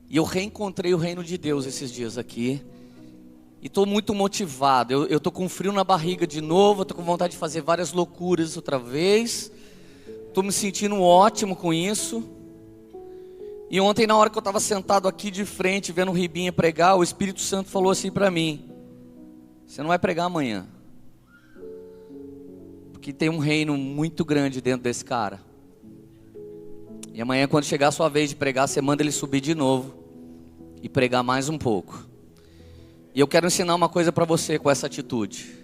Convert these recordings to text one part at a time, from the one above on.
E eu reencontrei o reino de Deus esses dias aqui. E estou muito motivado. Eu estou com frio na barriga de novo. Estou com vontade de fazer várias loucuras outra vez. Estou me sentindo ótimo com isso. E ontem, na hora que eu estava sentado aqui de frente, vendo o Ribinha pregar, o Espírito Santo falou assim para mim: você não vai pregar amanhã, porque tem um reino muito grande dentro desse cara. E amanhã, quando chegar a sua vez de pregar, você manda ele subir de novo e pregar mais um pouco. E eu quero ensinar uma coisa para você com essa atitude.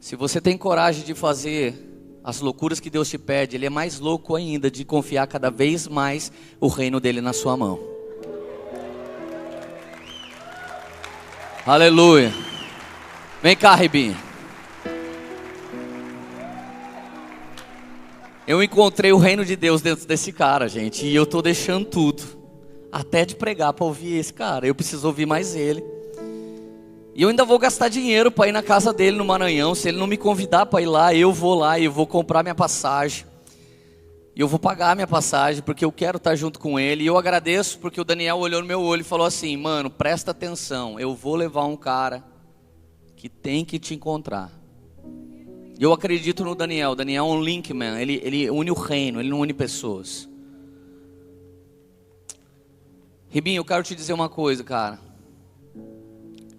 Se você tem coragem de fazer as loucuras que Deus te pede, Ele é mais louco ainda de confiar cada vez mais o reino dele na sua mão. Aleluia. Vem cá, Ribinha. Eu encontrei o reino de Deus dentro desse cara, gente. E eu estou deixando tudo, até de pregar, para ouvir esse cara. Eu preciso ouvir mais ele. E eu ainda vou gastar dinheiro para ir na casa dele no Maranhão. Se ele não me convidar para ir lá, eu vou lá e eu vou comprar minha passagem. E eu vou pagar minha passagem, porque eu quero estar junto com ele. E eu agradeço porque o Daniel olhou no meu olho e falou assim: mano, presta atenção, eu vou levar um cara que tem que te encontrar. E eu acredito no Daniel. O Daniel é um linkman, ele une o reino, ele não une pessoas. Ribinho, eu quero te dizer uma coisa, cara.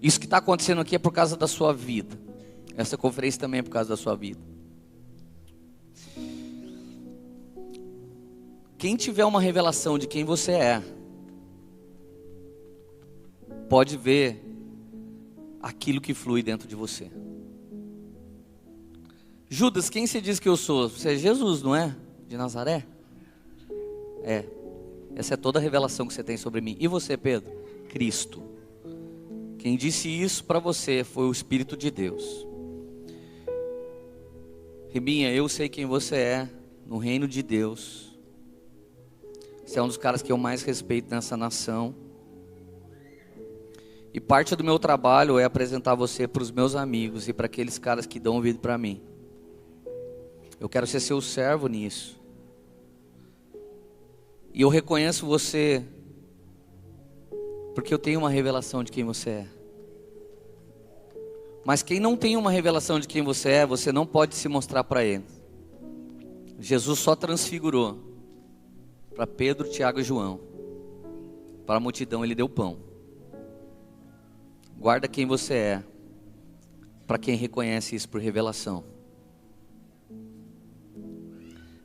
Isso que está acontecendo aqui é por causa da sua vida. Essa conferência também é por causa da sua vida. Quem tiver uma revelação de quem você é, pode ver aquilo que flui dentro de você. Judas, quem você diz que eu sou? Você é Jesus, não é? De Nazaré? É. Essa é toda a revelação que você tem sobre mim. E você, Pedro? Cristo. Quem disse isso para você foi o Espírito de Deus. Ribinha, eu sei quem você é no reino de Deus. Você é um dos caras que eu mais respeito nessa nação. E parte do meu trabalho é apresentar você para os meus amigos e para aqueles caras que dão ouvido para mim. Eu quero ser seu servo nisso. E eu reconheço você porque eu tenho uma revelação de quem você é. Mas quem não tem uma revelação de quem você é, você não pode se mostrar para ele. Jesus só transfigurou para Pedro, Tiago e João. Para a multidão ele deu pão. Guarda quem você é, para quem reconhece isso por revelação.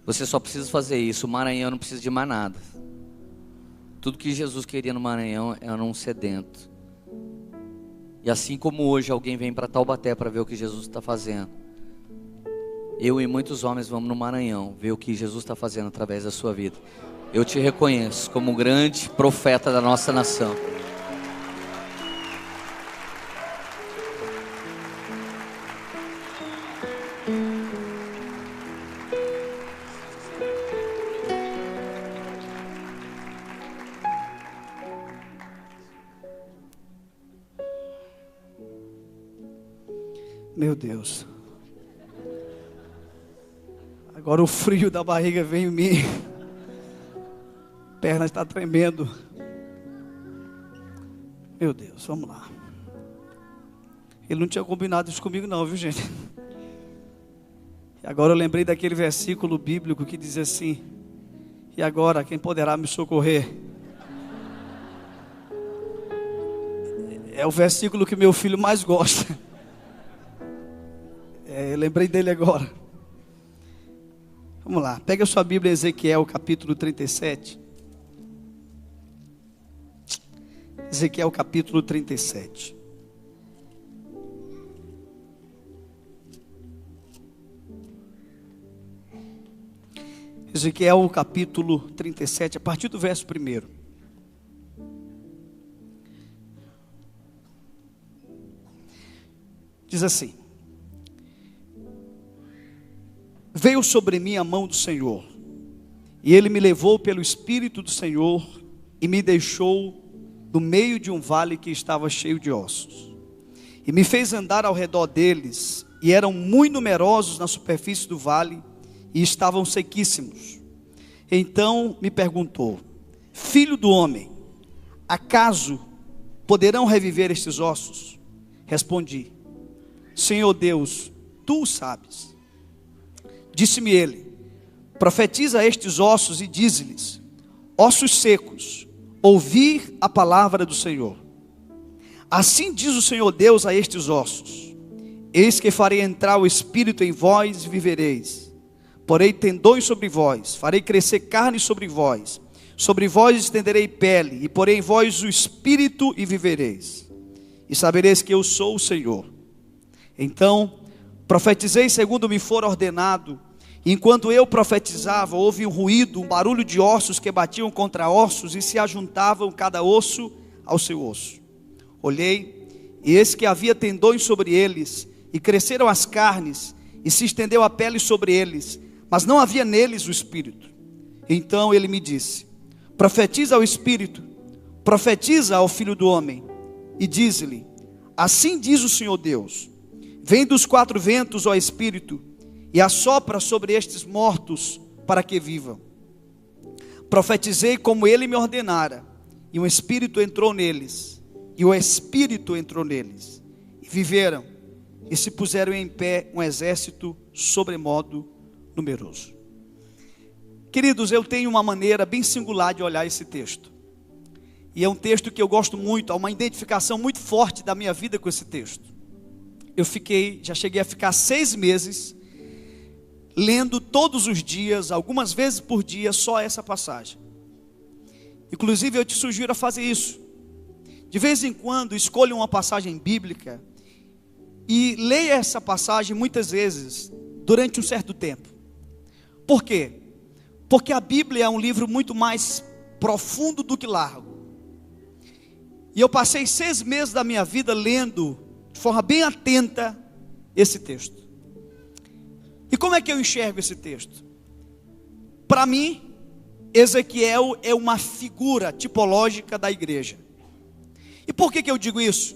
Você só precisa fazer isso. O Maranhão não precisa de mais nada. Tudo que Jesus queria no Maranhão era um sedento. E assim como hoje alguém vem para Taubaté para ver o que Jesus está fazendo, eu e muitos homens vamos no Maranhão ver o que Jesus está fazendo através da sua vida. Eu te reconheço como um grande profeta da nossa nação. Meu Deus. Agora o frio da barriga vem em mim. A perna está tremendo. Meu Deus, vamos lá. Ele não tinha combinado isso comigo não, viu, gente? E agora eu lembrei daquele versículo bíblico que diz assim: e agora quem poderá me socorrer? É o versículo que meu filho mais gosta. Eu lembrei dele agora. Vamos lá, pega a sua Bíblia em Ezequiel capítulo 37. Ezequiel capítulo 37. Ezequiel capítulo 37, a partir do verso 1. Diz assim: veio sobre mim a mão do Senhor, e Ele me levou pelo Espírito do Senhor, e me deixou no meio de um vale que estava cheio de ossos, e me fez andar ao redor deles, e eram muito numerosos na superfície do vale, e estavam sequíssimos. Então me perguntou: filho do homem, acaso poderão reviver estes ossos? Respondi: Senhor Deus, tu o sabes. Disse-me ele: profetiza a estes ossos e dize-lhes: ossos secos, ouvi a palavra do Senhor. Assim diz o Senhor Deus a estes ossos: eis que farei entrar o espírito em vós e vivereis. Porei tendões sobre vós, farei crescer carne sobre vós estenderei pele, e porei em vós o espírito e vivereis. E sabereis que eu sou o Senhor. Então profetizei segundo me for ordenado. E enquanto eu profetizava, houve um ruído, um barulho de ossos que batiam contra ossos e se ajuntavam cada osso ao seu osso. Olhei, e eis que havia tendões sobre eles, e cresceram as carnes, e se estendeu a pele sobre eles, mas não havia neles o espírito. Então ele me disse: profetiza ao espírito, profetiza ao filho do homem, e diz-lhe: assim diz o Senhor Deus: vem dos quatro ventos, ó espírito, e assopra sobre estes mortos, para que vivam. Profetizei como ele me ordenara, e o espírito entrou neles, e viveram, e se puseram em pé um exército sobremodo numeroso. Queridos, eu tenho uma maneira bem singular de olhar esse texto, e é um texto que eu gosto muito, há uma identificação muito forte da minha vida com esse texto. Já cheguei a ficar 6 meses, lendo todos os dias, algumas vezes por dia, só essa passagem. Inclusive eu te sugiro a fazer isso. De vez em quando, escolha uma passagem bíblica, e leia essa passagem muitas vezes, durante um certo tempo. Por quê? Porque a Bíblia é um livro muito mais profundo do que largo. E eu passei 6 meses da minha vida lendo, de forma bem atenta, esse texto. E como é que eu enxergo esse texto? Para mim, Ezequiel é uma figura tipológica da igreja. E por que eu digo isso?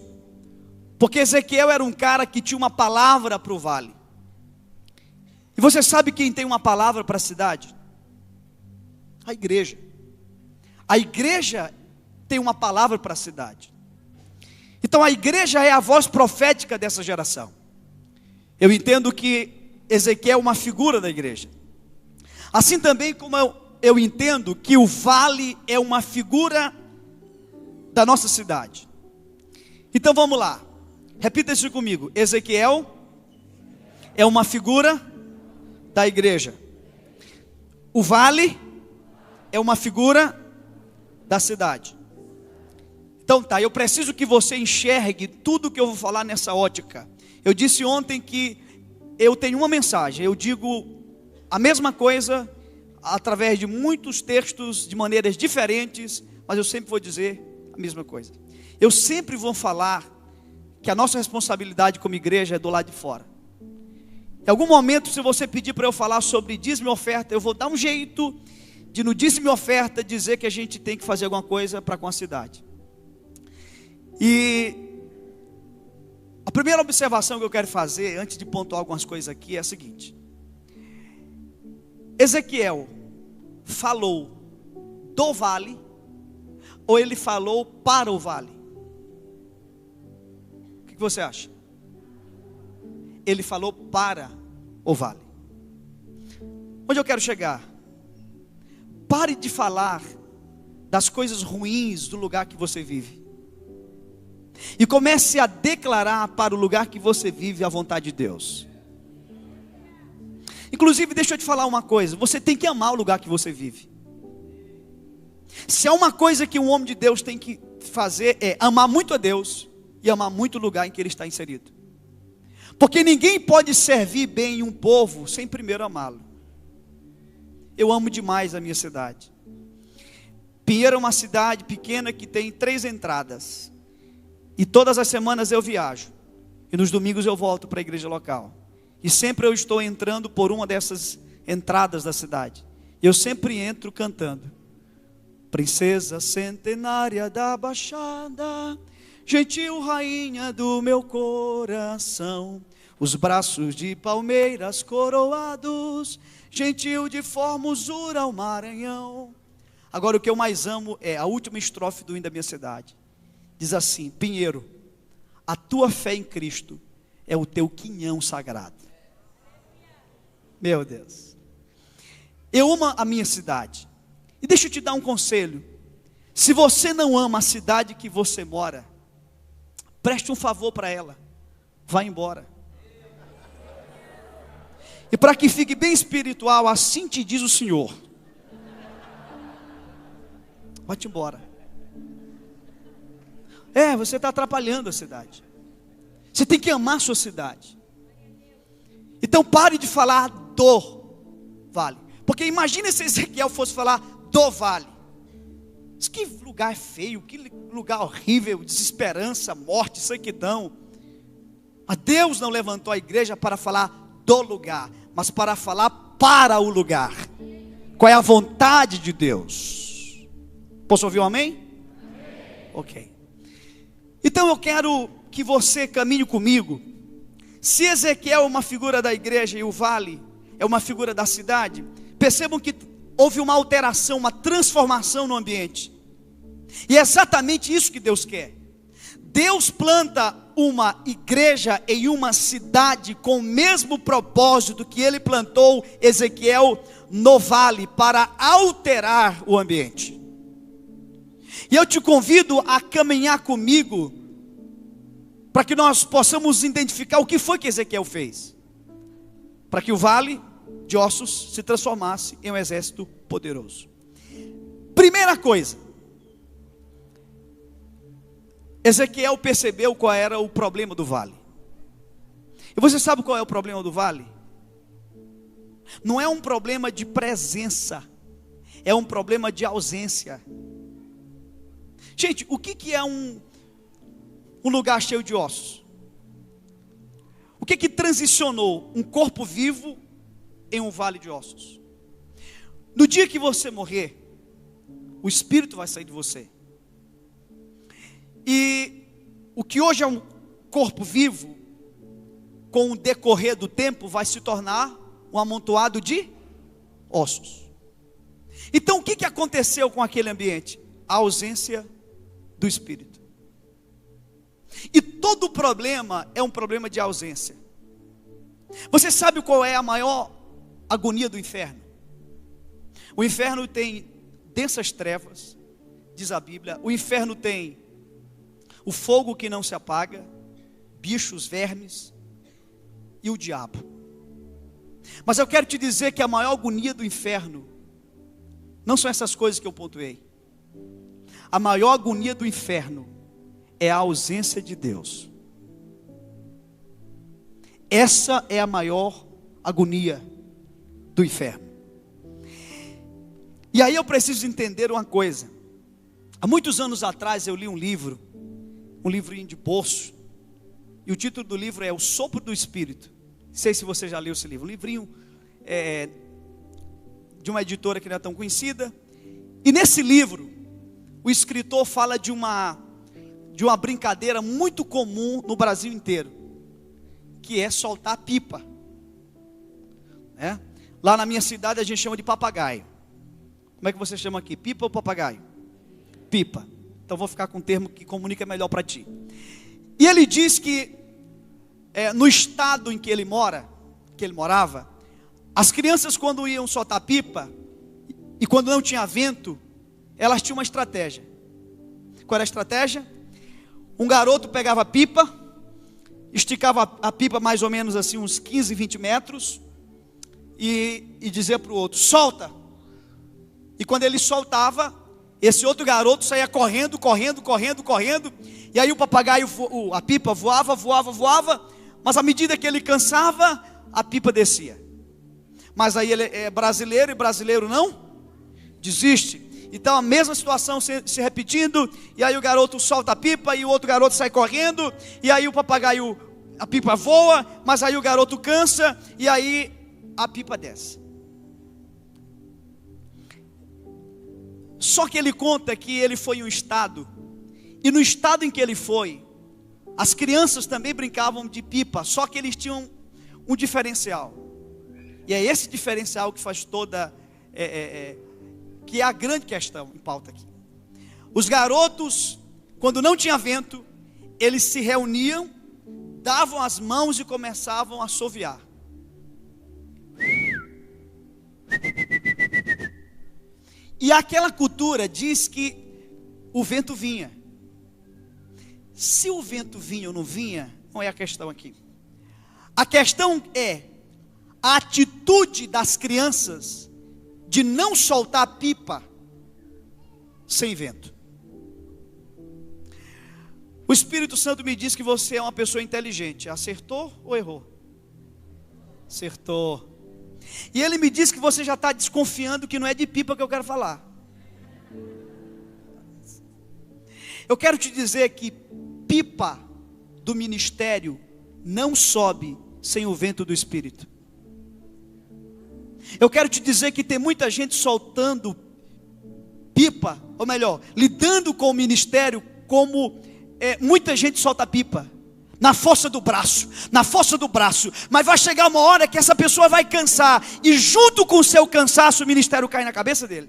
Porque Ezequiel era um cara que tinha uma palavra para o vale. E você sabe quem tem uma palavra para a cidade? A igreja. A igreja tem uma palavra para a cidade. Então a igreja é a voz profética dessa geração. Eu entendo que Ezequiel é uma figura da igreja. Assim também como eu entendo que o vale é uma figura da nossa cidade. Então vamos lá, repita isso comigo. Ezequiel é uma figura da igreja. O vale é uma figura da cidade. Então tá, eu preciso que você enxergue tudo que eu vou falar nessa ótica. Eu disse ontem que eu tenho uma mensagem, eu digo a mesma coisa através de muitos textos de maneiras diferentes, mas eu sempre vou dizer a mesma coisa. Eu sempre vou falar que a nossa responsabilidade como igreja é do lado de fora. Em algum momento, se você pedir para eu falar sobre dízimo e oferta, eu vou dar um jeito de no dízimo e oferta dizer que a gente tem que fazer alguma coisa para com a cidade. E a primeira observação que eu quero fazer, antes de pontuar algumas coisas aqui, é a seguinte: Ezequiel falou do vale, ou ele falou para o vale? O que você acha? Ele falou para o vale. Onde eu quero chegar? Pare de falar das coisas ruins do lugar que você vive, e comece a declarar para o lugar que você vive a vontade de Deus. Inclusive, deixa eu te falar uma coisa: você tem que amar o lugar que você vive. Se há uma coisa que um homem de Deus tem que fazer, é amar muito a Deus e amar muito o lugar em que ele está inserido. Porque ninguém pode servir bem um povo sem primeiro amá-lo. Eu amo demais a minha cidade. Pinheiro é uma cidade pequena que tem 3 entradas. E todas as semanas eu viajo. E nos domingos eu volto para a igreja local. E sempre eu estou entrando por uma dessas entradas da cidade. E eu sempre entro cantando: princesa centenária da Baixada, gentil rainha do meu coração, os braços de palmeiras coroados, gentil de formosura ao Maranhão. Agora o que eu mais amo é a última estrofe do hino da minha cidade. Diz assim: Pinheiro, a tua fé em Cristo é o teu quinhão sagrado. Meu Deus. Eu amo a minha cidade. E deixa eu te dar um conselho. Se você não ama a cidade que você mora, preste um favor para ela. Vá embora. E para que fique bem espiritual, assim te diz o Senhor: vai-te embora. Você está atrapalhando a cidade. Você tem que amar a sua cidade. Então pare de falar do vale. Porque imagine se Ezequiel fosse falar do vale. Que lugar feio, que lugar horrível, desesperança, morte, sequidão. Mas Deus não levantou a igreja para falar do lugar, mas para falar para o lugar. Qual é a vontade de Deus? Posso ouvir um amém? Amém. Ok. Então eu quero que você caminhe comigo. Se Ezequiel é uma figura da igreja e o vale é uma figura da cidade, percebam que houve uma alteração, uma transformação no ambiente. E é exatamente isso que Deus quer. Deus planta uma igreja em uma cidade com o mesmo propósito que Ele plantou Ezequiel no vale, para alterar o ambiente. E eu te convido a caminhar comigo, para que nós possamos identificar o que foi que Ezequiel fez, para que o vale de ossos se transformasse em um exército poderoso. Primeira coisa, Ezequiel percebeu qual era o problema do vale. E você sabe qual é o problema do vale? Não é um problema de presença, é um problema de ausência. Gente, o que é um lugar cheio de ossos? O que transicionou um corpo vivo em um vale de ossos? No dia que você morrer, o espírito vai sair de você. E o que hoje é um corpo vivo, com o decorrer do tempo, vai se tornar um amontoado de ossos. Então o que aconteceu com aquele ambiente? A ausência do espírito. E todo problema é um problema de ausência. Você sabe qual é a maior agonia do inferno? O inferno tem densas trevas, diz a Bíblia. O inferno tem o fogo que não se apaga, bichos, vermes e o diabo. Mas eu quero te dizer que a maior agonia do inferno não são essas coisas que eu pontuei. A maior agonia do inferno é a ausência de Deus. Essa é a maior agonia do inferno. E aí eu preciso entender uma coisa. Há muitos anos atrás eu li um livrinho de bolso, e o título do livro é O Sopro do Espírito. Não sei se você já leu esse livro. Um livrinho de uma editora que não é tão conhecida. E nesse livro, o escritor fala de uma brincadeira muito comum no Brasil inteiro, que é soltar pipa. Lá na minha cidade a gente chama de papagaio. Como é que você chama aqui? Pipa ou papagaio? Pipa. Então vou ficar com um termo que comunica melhor para ti. E ele diz que no estado em que ele morava, as crianças, quando iam soltar pipa, e quando não tinha vento, elas tinham uma estratégia. Qual era a estratégia? Um garoto pegava a pipa, esticava a pipa mais ou menos assim uns 15, 20 metros, e dizia para o outro: solta. E quando ele soltava, esse outro garoto saía correndo, e aí o papagaio, a pipa voava, mas à medida que ele cansava, a pipa descia. Mas aí ele é brasileiro, e brasileiro não desiste. Então a mesma situação se repetindo, e aí o garoto solta a pipa, e o outro garoto sai correndo, e aí o papagaio, a pipa voa, mas aí o garoto cansa, e aí a pipa desce. Só que ele conta que ele foi em um estado, e no estado em que ele foi, as crianças também brincavam de pipa, só que eles tinham um diferencial. E é esse diferencial que faz toda que é a grande questão em pauta aqui. Os garotos, quando não tinha vento, eles se reuniam, davam as mãos e começavam a assoviar. E aquela cultura diz que o vento vinha. Se o vento vinha ou não vinha, não é a questão aqui. A questão é a atitude das crianças de não soltar a pipa sem vento. O Espírito Santo me diz que você é uma pessoa inteligente. Acertou ou errou? Acertou. E ele me diz que você já está desconfiando que não é de pipa que eu quero falar. Eu quero te dizer que pipa do ministério não sobe sem o vento do Espírito. Eu quero te dizer que tem muita gente soltando pipa, ou melhor, lidando com o ministério como muita gente solta pipa, na força do braço, mas vai chegar uma hora que essa pessoa vai cansar, e junto com o seu cansaço o ministério cai na cabeça dele.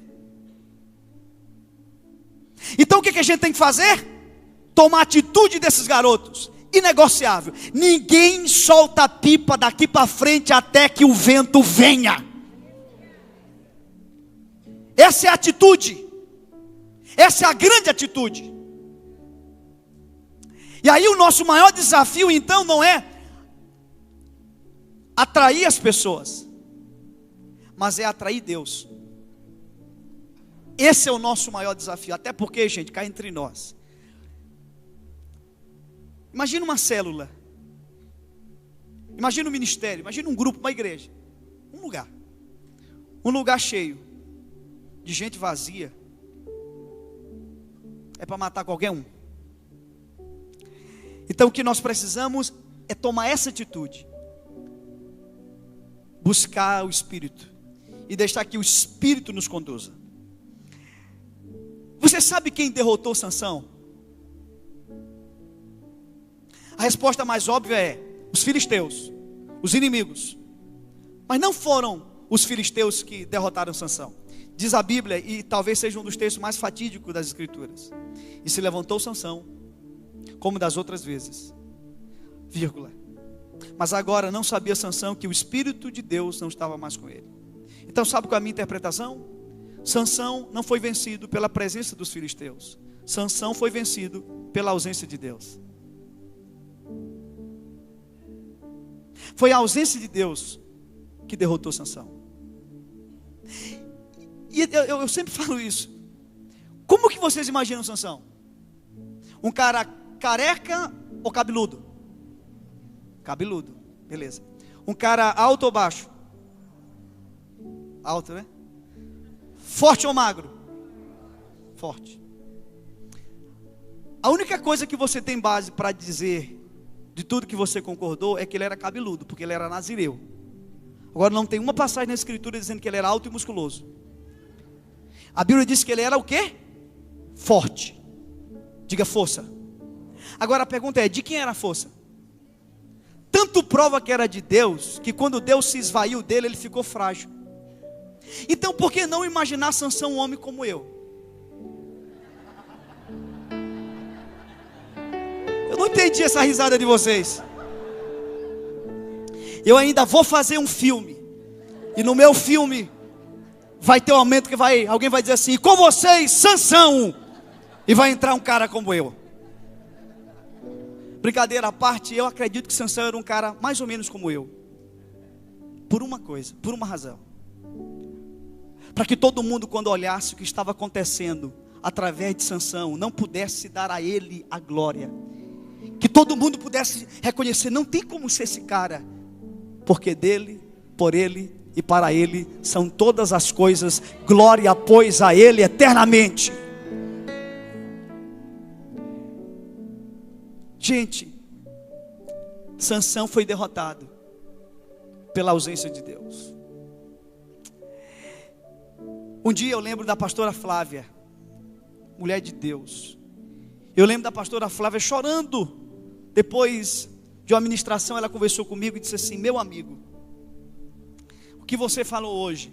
Então o que a gente tem que fazer? Tomar a atitude desses garotos, inegociável. Ninguém solta a pipa daqui para frente até que o vento venha. Essa é a atitude, essa é a grande atitude. E aí o nosso maior desafio então não é atrair as pessoas, mas é atrair Deus. Esse é o nosso maior desafio. Até porque, gente, cá entre nós, imagina uma célula, imagina um ministério, imagina um grupo, uma igreja, um lugar cheio de gente vazia, é para matar qualquer um. Então o que nós precisamos é tomar essa atitude, buscar o Espírito e deixar que o Espírito nos conduza. Você sabe quem derrotou Sansão? A resposta mais óbvia é os filisteus, os inimigos. Mas não foram os filisteus que derrotaram Sansão. Diz a Bíblia, e talvez seja um dos textos mais fatídicos das Escrituras: e se levantou Sansão, como das outras vezes, vírgula. Mas agora não sabia Sansão que o Espírito de Deus não estava mais com ele. Então sabe qual é a minha interpretação? Sansão não foi vencido pela presença dos filisteus. Sansão foi vencido pela ausência de Deus. Foi a ausência de Deus que derrotou Sansão. E eu sempre falo isso. Como que vocês imaginam Sansão? Um cara careca ou cabeludo? Cabeludo, beleza. Um cara alto ou baixo? Alto, né? Forte ou magro? Forte. A única coisa que você tem base para dizer de tudo que você concordou é que ele era cabeludo, porque ele era nazireu. Agora não tem uma passagem na Escritura dizendo que ele era alto e musculoso. A Bíblia diz que ele era o quê? Forte. Diga força. Agora a pergunta é, de quem era a força? Tanto prova que era de Deus, que quando Deus se esvaiu dele, ele ficou frágil. Então por que não imaginar Sansão um homem como eu? Eu não entendi essa risada de vocês. Eu ainda vou fazer um filme, e no meu filme vai ter um momento que alguém vai dizer assim: e com vocês, Sansão, e vai entrar um cara como eu. Brincadeira à parte, eu acredito que Sansão era um cara mais ou menos como eu, por uma coisa, por uma razão: para que todo mundo, quando olhasse o que estava acontecendo através de Sansão, não pudesse dar a ele a glória, que todo mundo pudesse reconhecer: não tem como ser esse cara, porque dele, por ele e para ele são todas as coisas, glória pois a ele eternamente. Gente, Sansão foi derrotado pela ausência de Deus. Um dia eu lembro da pastora Flávia, mulher de Deus. Eu lembro da pastora Flávia chorando. Depois de uma ministração, ela conversou comigo e disse assim: meu amigo, o que você falou hoje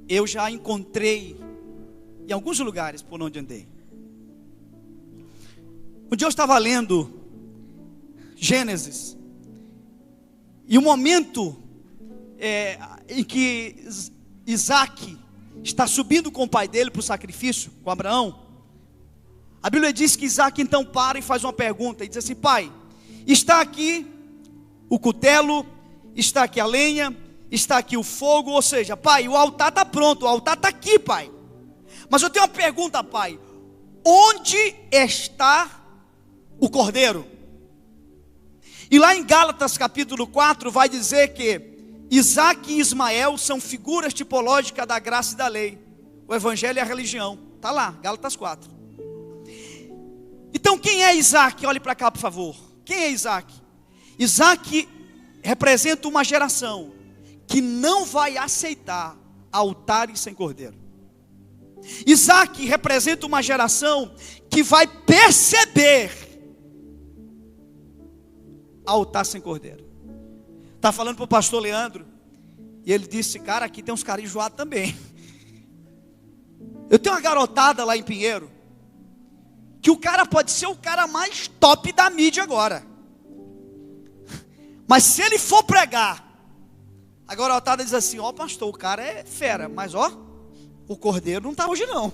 eu já encontrei em alguns lugares por onde andei. Um dia eu estava lendo Gênesis, e o momento em que Isaac está subindo com o pai dele para o sacrifício, com Abraão, a Bíblia diz que Isaac então para e faz uma pergunta, e diz assim: pai, está aqui o cutelo, está aqui a lenha, está aqui o fogo, ou seja, pai, o altar está pronto, o altar está aqui, pai, mas eu tenho uma pergunta, pai, onde está o cordeiro? E lá em Gálatas capítulo 4 vai dizer que Isaac e Ismael são figuras tipológicas da graça e da lei. O evangelho e a religião, está lá, Gálatas 4. Então quem é Isaac? Olhe para cá por favor. Quem é Isaac? Isaac representa uma geração que não vai aceitar altares sem cordeiro. Isaac representa uma geração que vai perceber altar sem cordeiro. Está falando para o pastor Leandro, e ele disse: cara, aqui tem uns caras enjoados também. Eu tenho uma garotada lá em Pinheiro, que o cara pode ser o cara mais top da mídia agora, mas se ele for pregar, a garotada diz assim: ó pastor, o cara é fera, mas ó, o cordeiro não está hoje não.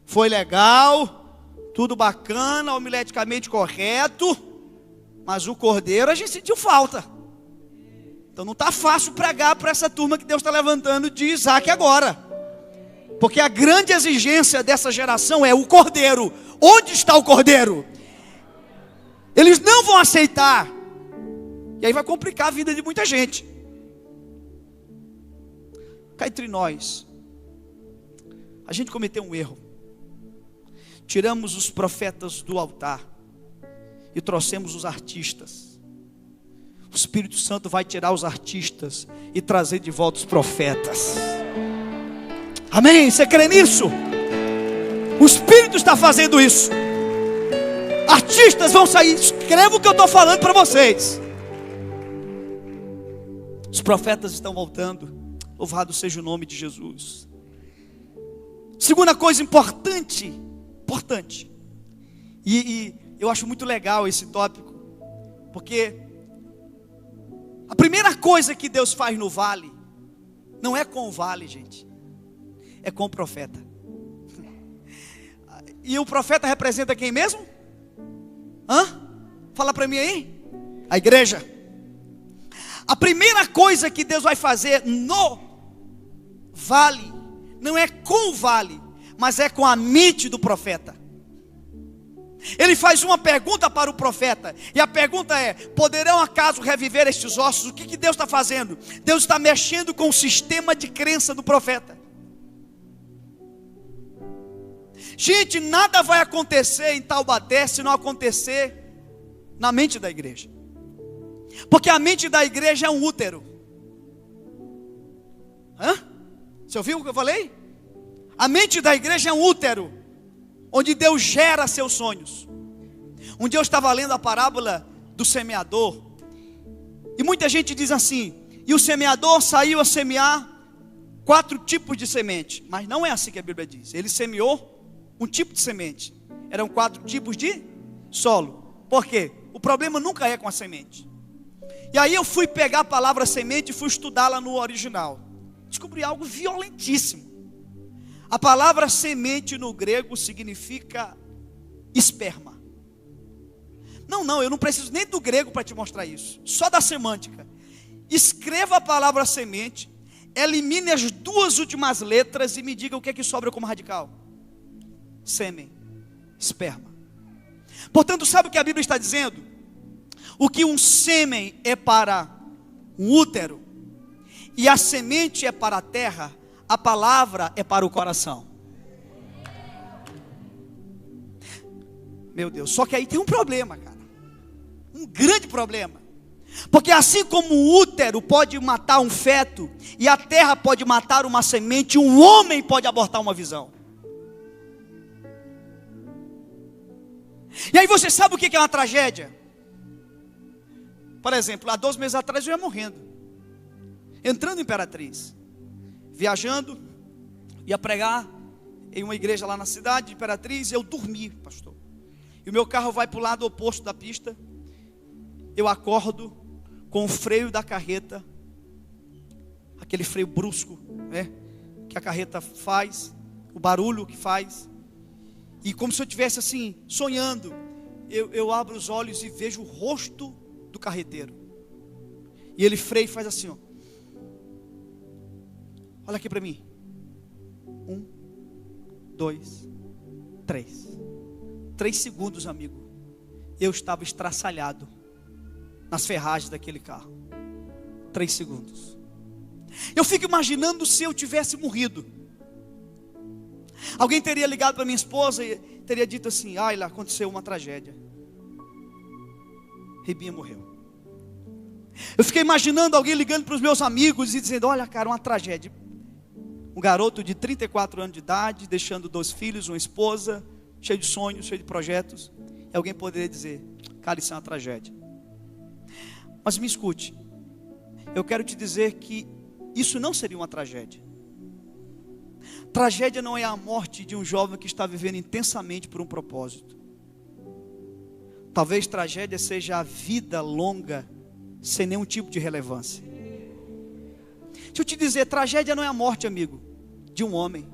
Foi legal, tudo bacana, homileticamente correto, mas o cordeiro a gente sentiu falta. Então não está fácil pregar para essa turma que Deus está levantando de Isaac agora, porque a grande exigência dessa geração é o cordeiro. Onde está o cordeiro? Eles não vão aceitar, e aí vai complicar a vida de muita gente. Cá entre nós, a gente cometeu um erro. Tiramos os profetas do altar e trouxemos os artistas. O Espírito Santo vai tirar os artistas e trazer de volta os profetas. Amém? Você crê nisso? O Espírito está fazendo isso. Artistas vão sair. Escreva o que eu estou falando para vocês. Os profetas estão voltando. Louvado seja o nome de Jesus. Segunda coisa importante. E eu acho muito legal esse tópico, porque a primeira coisa que Deus faz no vale, não é com o vale, gente, é com o profeta. E o profeta representa quem mesmo? Fala para mim aí. A igreja. A primeira coisa que Deus vai fazer no vale, não é com o vale, mas é com a mente do profeta. Ele faz uma pergunta para o profeta, e a pergunta é: poderão acaso reviver estes ossos? O que Deus está fazendo? Deus está mexendo com o sistema de crença do profeta. Gente, nada vai acontecer em Taubaté se não acontecer na mente da igreja, porque a mente da igreja é um útero. Você ouviu o que eu falei? A mente da igreja é um útero, onde Deus gera seus sonhos. Um dia eu estava lendo a parábola do semeador, e muita gente diz assim: e o semeador saiu a semear 4 tipos de semente. Mas não é assim que a Bíblia diz. Ele semeou um tipo de semente. Eram 4 tipos de solo. Por quê? O problema nunca é com a semente. E aí eu fui pegar a palavra semente e fui estudá-la no original. Descobri algo violentíssimo. A palavra semente no grego significa esperma. Não, eu não preciso nem do grego para te mostrar isso. Só da semântica. Escreva a palavra semente, elimine as 2 últimas letras e me diga o que é que sobra como radical. Sêmen, esperma. Portanto, sabe o que a Bíblia está dizendo? O que um sêmen é para um útero e a semente é para a terra, a palavra é para o coração. Meu Deus, só que aí tem um problema, cara. Um grande problema. Porque assim como o útero pode matar um feto, e a terra pode matar uma semente, um homem pode abortar uma visão. E aí você sabe o que é uma tragédia? Por exemplo, há 2 meses atrás eu ia morrendo, entrando em Imperatriz. viajando, ia pregar em uma igreja lá na cidade de Imperatriz, e eu dormi, pastor. E o meu carro vai para o lado oposto da pista. Eu acordo com o freio da carreta, aquele freio brusco, né, que a carreta faz, o barulho que faz. E como se eu estivesse assim, sonhando, eu abro os olhos e vejo o rosto do carreteiro. E ele freia e faz assim, ó. Olha aqui para mim. 1, 2, 3. 3 segundos, amigo. Eu estava estraçalhado nas ferragens daquele carro. 3 segundos. Eu fico imaginando se eu tivesse morrido. Alguém teria ligado para minha esposa e teria dito assim: Ayla, aconteceu uma tragédia. Ribinha morreu. Eu fiquei imaginando alguém ligando para os meus amigos e dizendo: olha, cara, uma tragédia. Um garoto de 34 anos de idade, deixando 2 filhos, uma esposa, cheio de sonhos, cheio de projetos. E alguém poderia dizer: cara, isso é uma tragédia. Mas me escute, eu quero te dizer que isso não seria uma tragédia. Tragédia não é a morte de um jovem que está vivendo intensamente por um propósito. Talvez tragédia seja a vida longa sem nenhum tipo de relevância. Deixa eu te dizer, tragédia não é a morte, amigo, de um homem.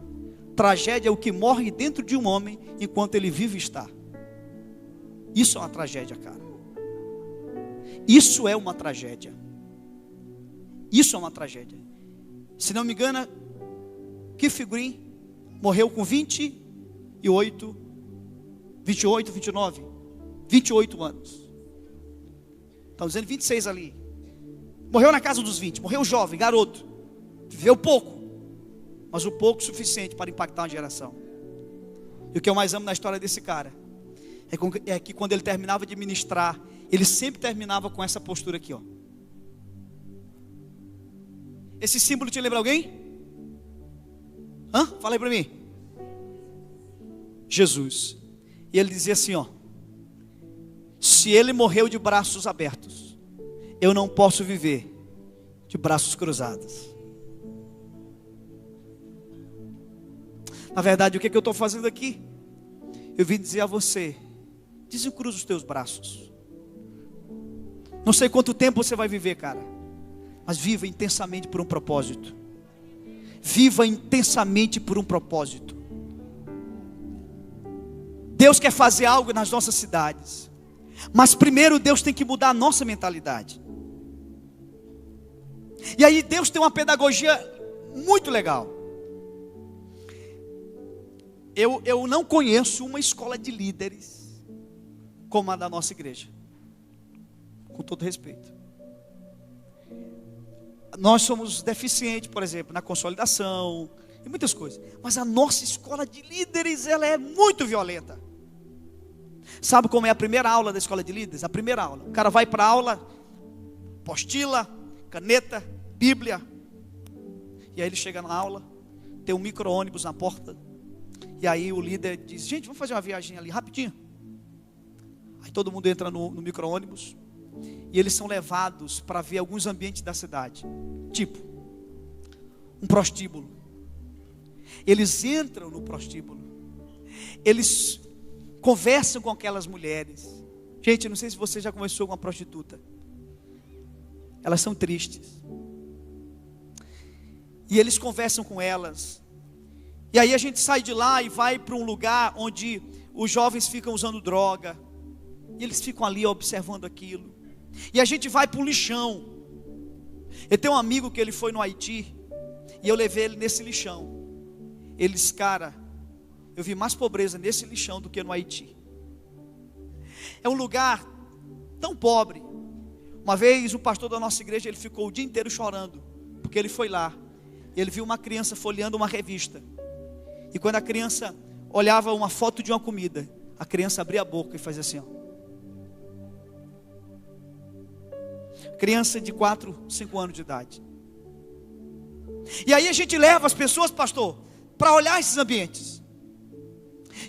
Tragédia é o que morre dentro de um homem enquanto ele vive e está. Isso é uma tragédia, cara. Isso é uma tragédia. Isso é uma tragédia. Se não me engano, Keith Green morreu com 28, 28 anos. Estão dizendo 26 ali. Morreu na casa dos 20, morreu jovem, garoto. Viveu pouco, mas o pouco suficiente para impactar uma geração. E o que eu mais amo na história desse cara é que quando ele terminava de ministrar, ele sempre terminava com essa postura aqui, ó. Esse símbolo te lembra alguém? Fala aí para mim. Jesus. E ele dizia assim, ó: se ele morreu de braços abertos, eu não posso viver de braços cruzados. Na verdade, o que eu estou fazendo aqui? Eu vim dizer a você: desencruza os teus braços. Não sei quanto tempo você vai viver, cara, mas viva intensamente por um propósito. Viva intensamente por um propósito. Deus quer fazer algo nas nossas cidades, mas primeiro Deus tem que mudar a nossa mentalidade. E aí Deus tem uma pedagogia muito legal. Eu não conheço uma escola de líderes como a da nossa igreja, com todo respeito. Nós somos deficientes, por exemplo, na consolidação e muitas coisas, mas a nossa escola de líderes, ela é muito violenta. Sabe como é a primeira aula da escola de líderes? A primeira aula, o cara vai para a aula, apostila, caneta, Bíblia, e aí ele chega na aula, tem um micro-ônibus na porta, e aí o líder diz: gente, vamos fazer uma viagem ali rapidinho. Aí todo mundo entra no micro-ônibus, e eles são levados para ver alguns ambientes da cidade, tipo um prostíbulo. Eles entram no prostíbulo, eles conversam com aquelas mulheres. Gente, não sei se você já conversou com uma prostituta. Elas são tristes, e eles conversam com elas. E aí a gente sai de lá e vai para um lugar onde os jovens ficam usando droga, e eles ficam ali observando aquilo. E a gente vai para um lixão. Eu tenho um amigo que ele foi no Haiti, e eu levei ele nesse lixão. Ele disse: cara, eu vi mais pobreza nesse lixão do que no Haiti. É um lugar tão pobre. Uma vez o pastor da nossa igreja, ele ficou o dia inteiro chorando, porque ele foi lá, e ele viu uma criança folheando uma revista. E quando a criança olhava uma foto de uma comida, a criança abria a boca e fazia assim, ó. Criança de 4, 5 anos de idade. E aí a gente leva as pessoas, pastor, para olhar esses ambientes.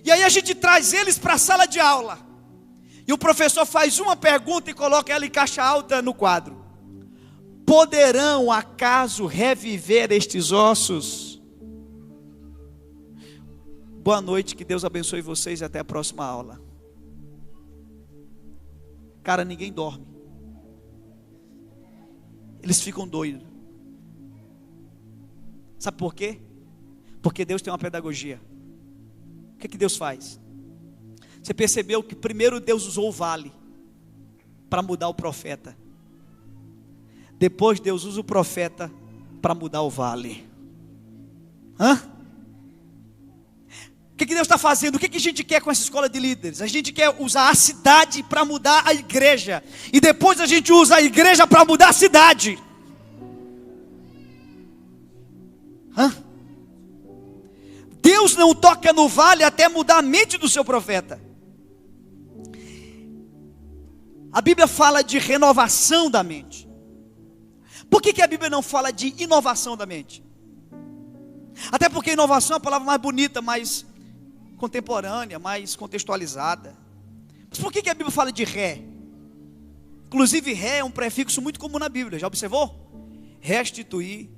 E aí a gente traz eles para a sala de aula. E o professor faz uma pergunta e coloca ela em caixa alta no quadro: poderão acaso reviver estes ossos? Boa noite, que Deus abençoe vocês e até a próxima aula. Cara, ninguém dorme. Eles ficam doidos. Sabe por quê? Porque Deus tem uma pedagogia. O que Deus faz? Você percebeu que primeiro Deus usou o vale para mudar o profeta. Depois Deus usa o profeta para mudar o vale. O que Deus está fazendo? O que a gente quer com essa escola de líderes? A gente quer usar a cidade para mudar a igreja. E depois a gente usa a igreja para mudar a cidade. Deus não toca no vale até mudar a mente do seu profeta. A Bíblia fala de renovação da mente. Por que a Bíblia não fala de inovação da mente? Até porque inovação é a palavra mais bonita, mais contemporânea, mais contextualizada. Mas por que a Bíblia fala de ré? Inclusive ré é um prefixo muito comum na Bíblia, já observou? Restituir,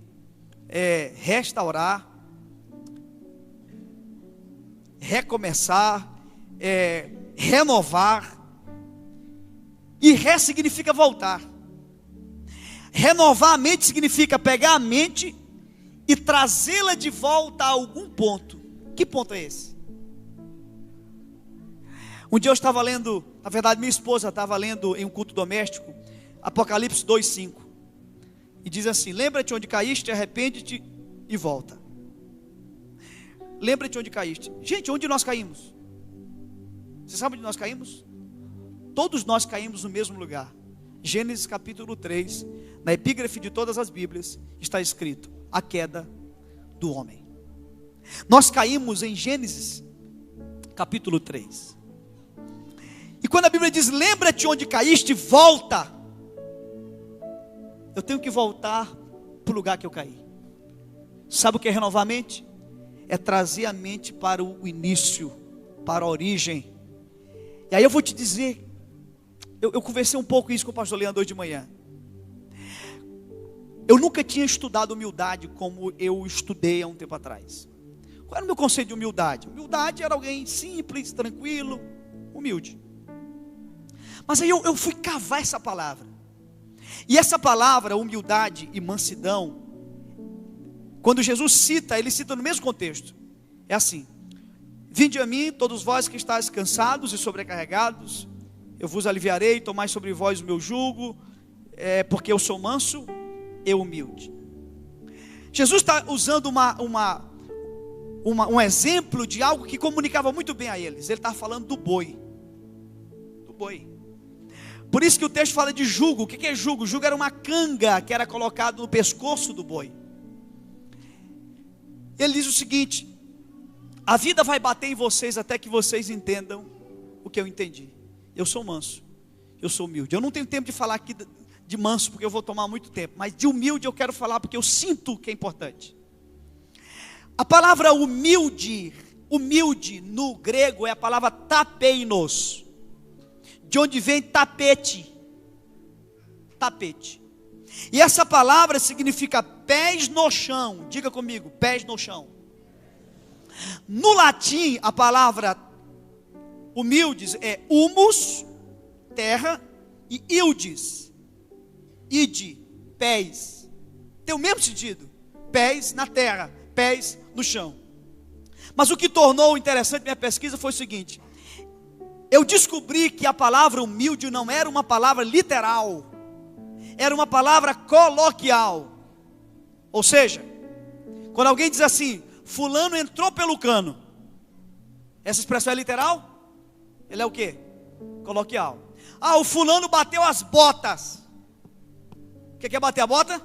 restaurar, recomeçar, renovar. E ré significa voltar. Renovar a mente significa pegar a mente e trazê-la de volta a algum ponto. Que ponto é esse? Um dia eu estava lendo, na verdade minha esposa estava lendo em um culto doméstico, Apocalipse 2:5. E diz assim: lembra-te onde caíste, arrepende-te e volta. Lembra-te onde caíste. Gente, onde nós caímos? Você sabe onde nós caímos? Todos nós caímos no mesmo lugar. Gênesis capítulo 3, na epígrafe de todas as Bíblias, está escrito: a queda do homem. Nós caímos em Gênesis capítulo 3. E quando a Bíblia diz: lembra-te onde caíste, volta. Eu tenho que voltar para o lugar que eu caí. Sabe o que é renovar a mente? É trazer a mente para o início, para a origem. E aí eu vou te dizer, eu conversei um pouco isso com o pastor Leandro hoje de manhã. Eu nunca tinha estudado humildade como eu estudei há um tempo atrás. Qual era o meu conceito de humildade? Humildade era alguém simples, tranquilo, humilde. Mas aí eu fui cavar essa palavra. E essa palavra, humildade e mansidão, quando Jesus cita, ele cita no mesmo contexto. É assim: vinde a mim, todos vós que estáis cansados e sobrecarregados, eu vos aliviarei, tomai sobre vós o meu jugo, porque eu sou manso e humilde. Jesus está usando um exemplo de algo que comunicava muito bem a eles. Ele está falando do boi. Do boi. Por isso que o texto fala de jugo. O que é jugo? Jugo era uma canga que era colocado no pescoço do boi. Ele diz o seguinte: a vida vai bater em vocês até que vocês entendam o que eu entendi. Eu sou manso, eu sou humilde. Eu não tenho tempo de falar aqui de manso, porque eu vou tomar muito tempo. Mas de humilde eu quero falar, porque eu sinto que é importante. A palavra humilde no grego é a palavra tapeinos, de onde vem tapete. Tapete. E essa palavra significa pés no chão. Diga comigo, pés no chão. No latim, a palavra humildes é humus, terra, e ildes, ide, pés. Tem o mesmo sentido: pés na terra, pés no chão. Mas o que tornou interessante minha pesquisa foi o seguinte: eu descobri que a palavra humilde não era uma palavra literal, era uma palavra coloquial. Ou seja, quando alguém diz assim: fulano entrou pelo cano, essa expressão é literal? Ele é o quê? Coloquial. Ah, o fulano bateu as botas. O que é bater a bota?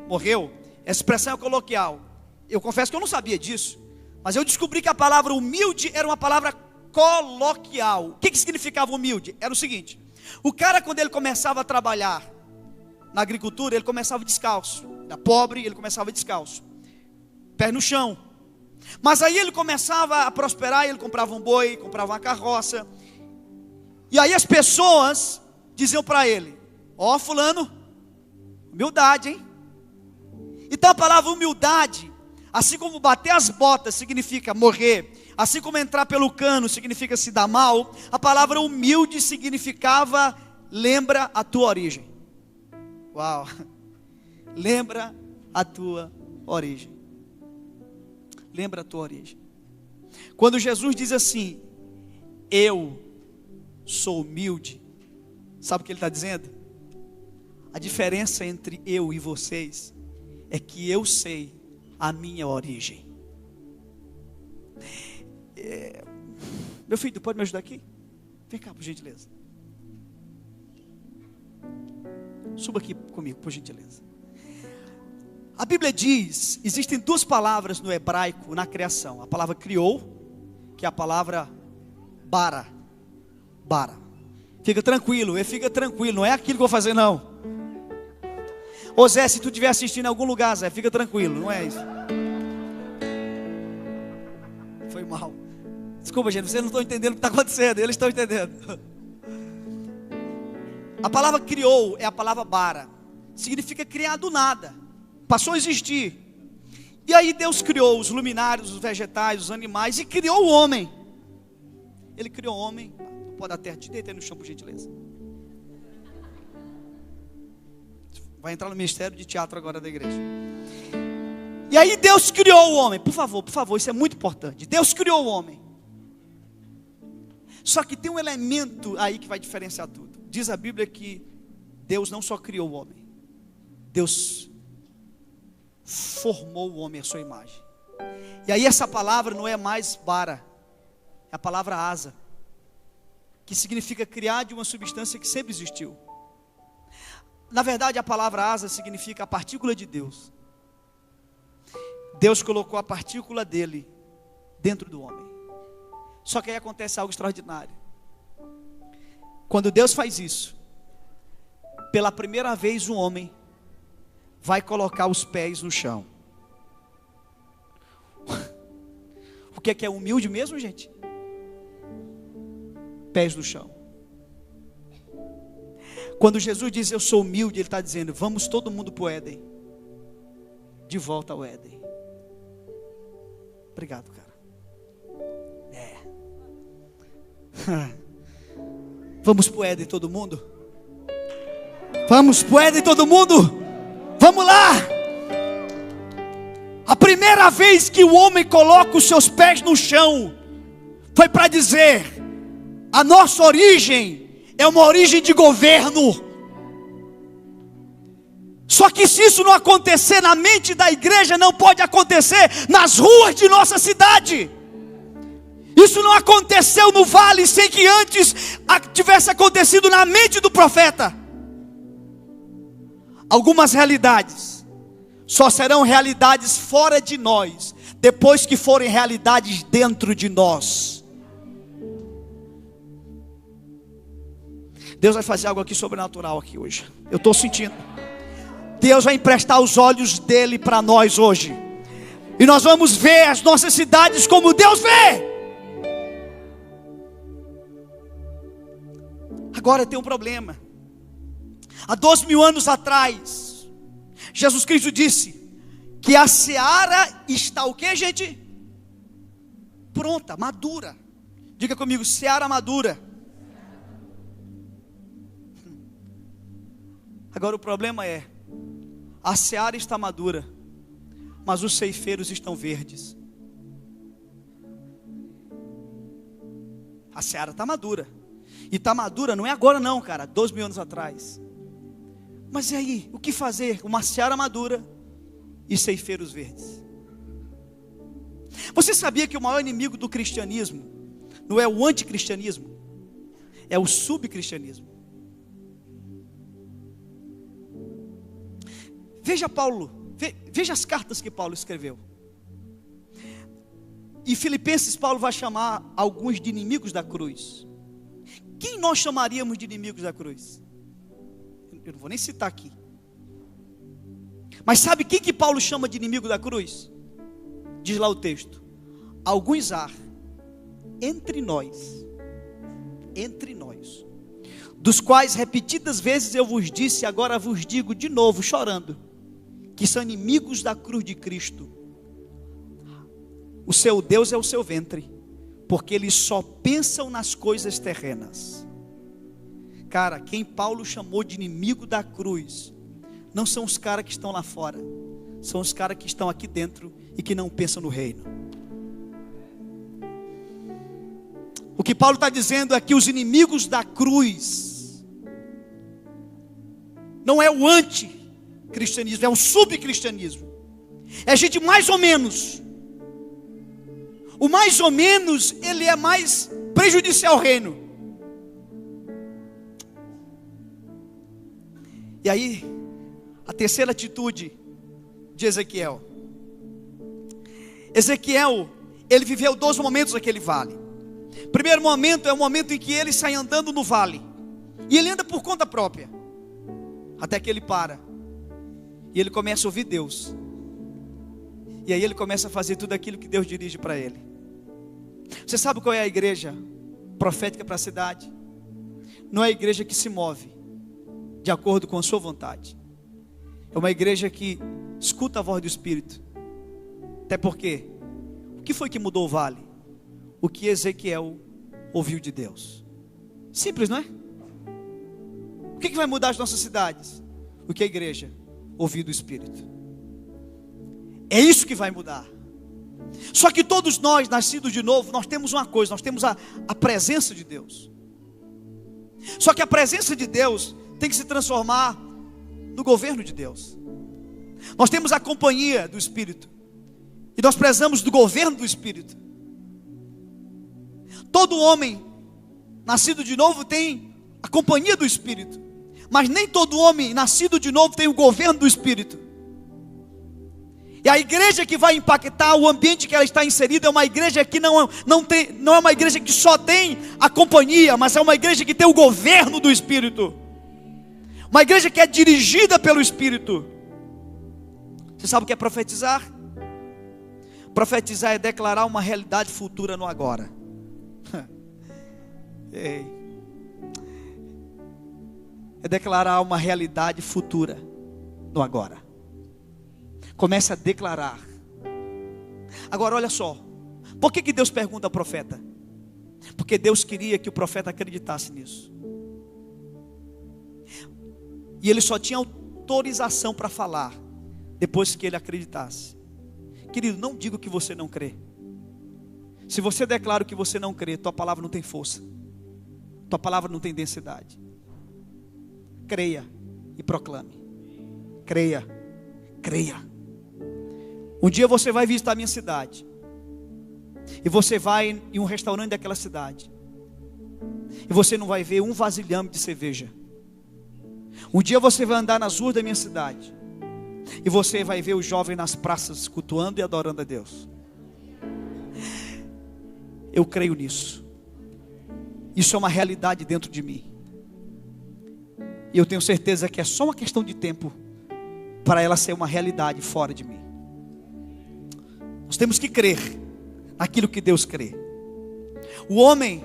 Morreu. Essa expressão é coloquial. Eu confesso que eu não sabia disso, mas eu descobri que a palavra humilde era uma palavra coloquial. O que significava humilde? Era o seguinte: o cara, quando ele começava a trabalhar na agricultura, ele começava descalço. Era pobre, ele começava descalço, pé no chão. Mas aí ele começava a prosperar, ele comprava um boi, comprava uma carroça. E aí as pessoas diziam para ele: ó, fulano, Humildade, hein? Então a palavra humildade, assim como bater as botas significa morrer, assim como entrar pelo cano significa se dar mal, a palavra humilde significava lembra a tua origem. Uau! Lembra a tua origem. Lembra a tua origem. Quando Jesus diz assim, eu sou humilde, sabe o que ele está dizendo? A diferença entre eu e vocês é que eu sei a minha origem. Meu filho, pode me ajudar aqui? Vem cá, por gentileza. Suba aqui comigo, por gentileza. A Bíblia diz, existem duas palavras no hebraico na criação. A palavra criou, que é a palavra bara. Bara. Fica tranquilo, não é aquilo que eu vou fazer não. Ô Zé, se tu estiver assistindo em algum lugar, Zé, fica tranquilo, não é isso. Foi mal. Desculpa, gente, vocês não estão entendendo o que está acontecendo, eles estão entendendo. A palavra criou é a palavra bara. Significa criar do nada. Passou a existir. E aí Deus criou os luminários, os vegetais, os animais e criou o homem. Ele criou o homem. Pode dar terra, te deitei no chão por gentileza. Vai entrar no ministério de teatro agora da igreja. E aí Deus criou o homem. Por favor, isso é muito importante. Deus criou o homem. Só que tem um elemento aí que vai diferenciar tudo. Diz a Bíblia que Deus não só criou o homem, Deus formou o homem à sua imagem. E aí essa palavra não é mais bara, é a palavra asa, que significa criar de uma substância que sempre existiu. Na verdade a palavra asa significa a partícula de Deus. Deus colocou a partícula dele dentro do homem. Só que aí acontece algo extraordinário. Quando Deus faz isso, pela primeira vez um homem vai colocar os pés no chão. O que é humilde mesmo, gente? Pés no chão. Quando Jesus diz eu sou humilde, Ele está dizendo vamos todo mundo para o Éden. De volta ao Éden. Obrigado, cara. Vamos para o Éden todo mundo? Vamos para o Éden todo mundo? Vamos lá! A primeira vez que o homem coloca os seus pés no chão foi para dizer: a nossa origem é uma origem de governo. Só que se isso não acontecer na mente da igreja, não pode acontecer nas ruas de nossa cidade. Isso não aconteceu no vale sem que antes tivesse acontecido na mente do profeta. Algumas realidades só serão realidades fora de nós, depois que forem realidades dentro de nós. Deus vai fazer algo aqui sobrenatural aqui hoje. Eu estou sentindo. Deus vai emprestar os olhos dele para nós hoje. E nós vamos ver as nossas cidades como Deus vê. Agora tem um problema. Há 2000 anos atrás, Jesus Cristo disse que a seara está o que, gente? Pronta, madura. Diga comigo, seara madura. Agora o problema é, a seara está madura, mas os ceifeiros estão verdes. A seara está madura. E está madura, não é agora não, cara, 2000 anos atrás. Mas e aí, o que fazer? Uma seara madura e ceifeiros verdes. Você sabia que o maior inimigo do cristianismo não é o anticristianismo, é o subcristianismo? Veja Paulo, veja as cartas que Paulo escreveu. Em Filipenses, Paulo vai chamar alguns de inimigos da cruz. Quem nós chamaríamos de inimigos da cruz? Eu não vou nem citar aqui. Mas sabe quem que Paulo chama de inimigo da cruz? Diz lá o texto: alguns há entre nós dos quais repetidas vezes eu vos disse, agora vos digo de novo, chorando, que são inimigos da cruz de Cristo. O seu Deus é o seu ventre, porque eles só pensam nas coisas terrenas. Cara, quem Paulo chamou de inimigo da cruz, não são os caras que estão lá fora, são os caras que estão aqui dentro e que não pensam no reino. O que Paulo está dizendo é que os inimigos da cruz não é o anticristianismo, é o subcristianismo. É gente mais ou menos. O mais ou menos, ele é mais prejudicial ao reino. E aí, a terceira atitude de Ezequiel. Ezequiel, ele viveu 2 momentos naquele vale. Primeiro momento é o momento em que ele sai andando no vale. E ele anda por conta própria. Até que ele para. E ele começa a ouvir Deus. E aí ele começa a fazer tudo aquilo que Deus dirige para ele. Você sabe qual é a igreja profética para a cidade? Não é a igreja que se move de acordo com a sua vontade. É uma igreja que escuta a voz do Espírito. Até porque, o que foi que mudou o vale? O que Ezequiel ouviu de Deus. Simples, não é? O que vai mudar as nossas cidades? O que a igreja ouviu do Espírito. É isso que vai mudar. Só que todos nós, nascidos de novo, nós temos uma coisa, nós temos a presença de Deus. Só que a presença de Deus tem que se transformar no governo de Deus. Nós temos a companhia do Espírito. E nós precisamos do governo do Espírito. Todo homem nascido de novo tem a companhia do Espírito. Mas nem todo homem nascido de novo tem o governo do Espírito. E a igreja que vai impactar o ambiente que ela está inserida é uma igreja que não é uma igreja que só tem a companhia, mas é uma igreja que tem o governo do Espírito. Uma igreja que é dirigida pelo Espírito. Você sabe o que é profetizar? Profetizar é declarar uma realidade futura no agora. É declarar uma realidade futura no agora. Comece a declarar. Agora olha só. Por que Deus pergunta ao profeta? Porque Deus queria que o profeta acreditasse nisso. E ele só tinha autorização para falar depois que ele acreditasse. Querido, não diga o que você não crê. Se você declara o que você não crê, tua palavra não tem força. Tua palavra não tem densidade. Creia e proclame. Creia, creia. Um dia você vai visitar a minha cidade. E você vai em um restaurante daquela cidade. E você não vai ver um vasilhame de cerveja. Um dia você vai andar nas ruas da minha cidade. E você vai ver os jovens nas praças cultuando e adorando a Deus. Eu creio nisso. Isso é uma realidade dentro de mim. E eu tenho certeza que é só uma questão de tempo para ela ser uma realidade fora de mim. Nós temos que crer naquilo que Deus crê. O homem,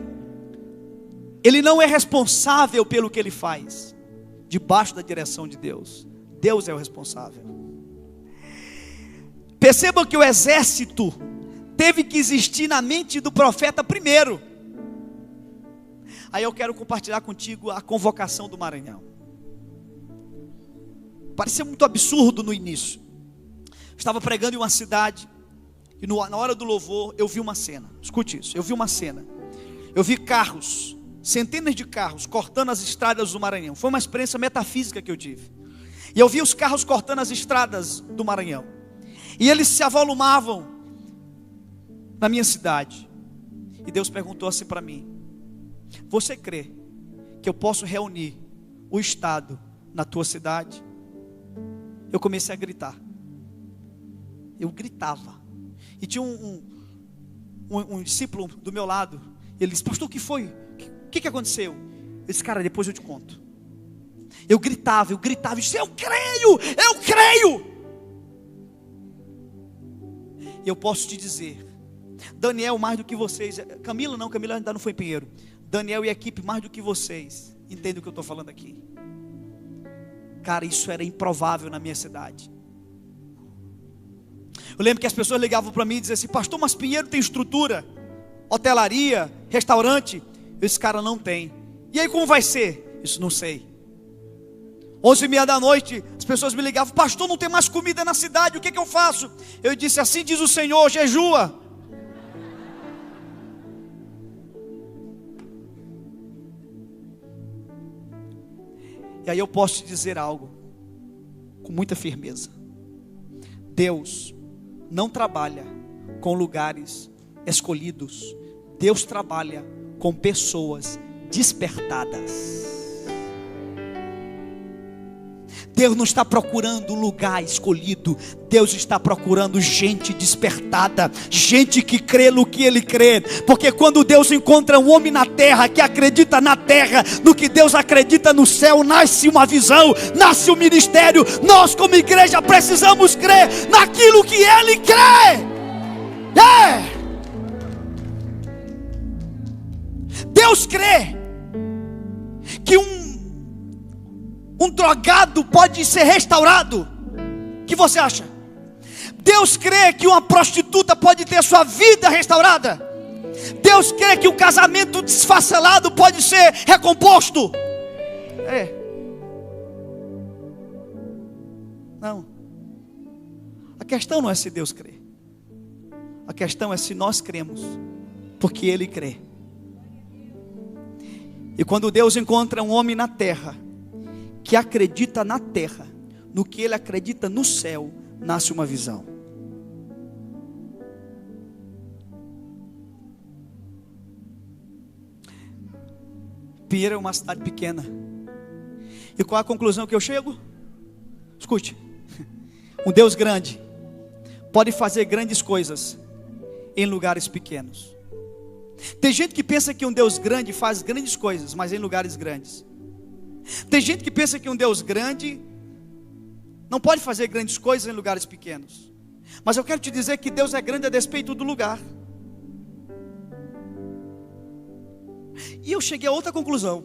ele não é responsável pelo que ele faz, debaixo da direção de Deus. Deus é o responsável. Percebam que o exército teve que existir na mente do profeta primeiro. Aí eu quero compartilhar contigo a convocação do Maranhão. Parecia muito absurdo no início. Estava pregando em uma cidade. E na hora do louvor eu vi uma cena. Escute isso, eu vi uma cena. Eu vi carros, centenas de carros cortando as estradas do Maranhão. Foi uma experiência metafísica que eu tive. E eu vi os carros cortando as estradas do Maranhão. E eles se avolumavam na minha cidade. E Deus perguntou assim para mim: você crê que eu posso reunir o Estado na tua cidade? Eu comecei a gritar. Eu gritava. E tinha um discípulo do meu lado. Ele disse: pastor, o que foi? O que aconteceu? Eu disse: cara, depois eu te conto. Eu gritava. Eu disse: eu creio. E eu posso te dizer, Daniel mais do que vocês, Camila ainda não foi em Pinheiro. Daniel e a equipe mais do que vocês entende o que eu estou falando aqui? Cara, isso era improvável na minha cidade. Eu lembro que as pessoas ligavam para mim e diziam assim: pastor, mas Pinheiro tem estrutura, hotelaria, restaurante. Esse cara não tem. E aí como vai ser? Isso não sei. 11h30 da noite, as pessoas me ligavam: pastor, não tem mais comida na cidade, o que eu faço? Eu disse: assim diz o Senhor, jejua. E aí eu posso te dizer algo com muita firmeza: Deus não trabalha com lugares escolhidos. Deus trabalha com pessoas despertadas. Deus não está procurando um lugar escolhido. Deus está procurando gente despertada, gente que crê no que Ele crê. Porque quando Deus encontra um homem na terra, que acredita na terra, no que Deus acredita no céu, nasce uma visão, nasce um ministério. Nós como igreja precisamos crer naquilo que Ele crê. Deus crê que um drogado pode ser restaurado. O que você acha? Deus crê que uma prostituta pode ter sua vida restaurada. Deus crê que um casamento desfacelado pode ser recomposto. Não. A questão não é se Deus crê. A questão é se nós cremos, porque Ele crê. E quando Deus encontra um homem na terra, que acredita na terra, no que ele acredita no céu, nasce uma visão. Pinheiro é uma cidade pequena. E qual é a conclusão que eu chego? Escute: um Deus grande pode fazer grandes coisas em lugares pequenos. Tem gente que pensa que um Deus grande faz grandes coisas, mas em lugares grandes. Tem gente que pensa que um Deus grande não pode fazer grandes coisas em lugares pequenos. Mas eu quero te dizer que Deus é grande a despeito do lugar. E eu cheguei a outra conclusão: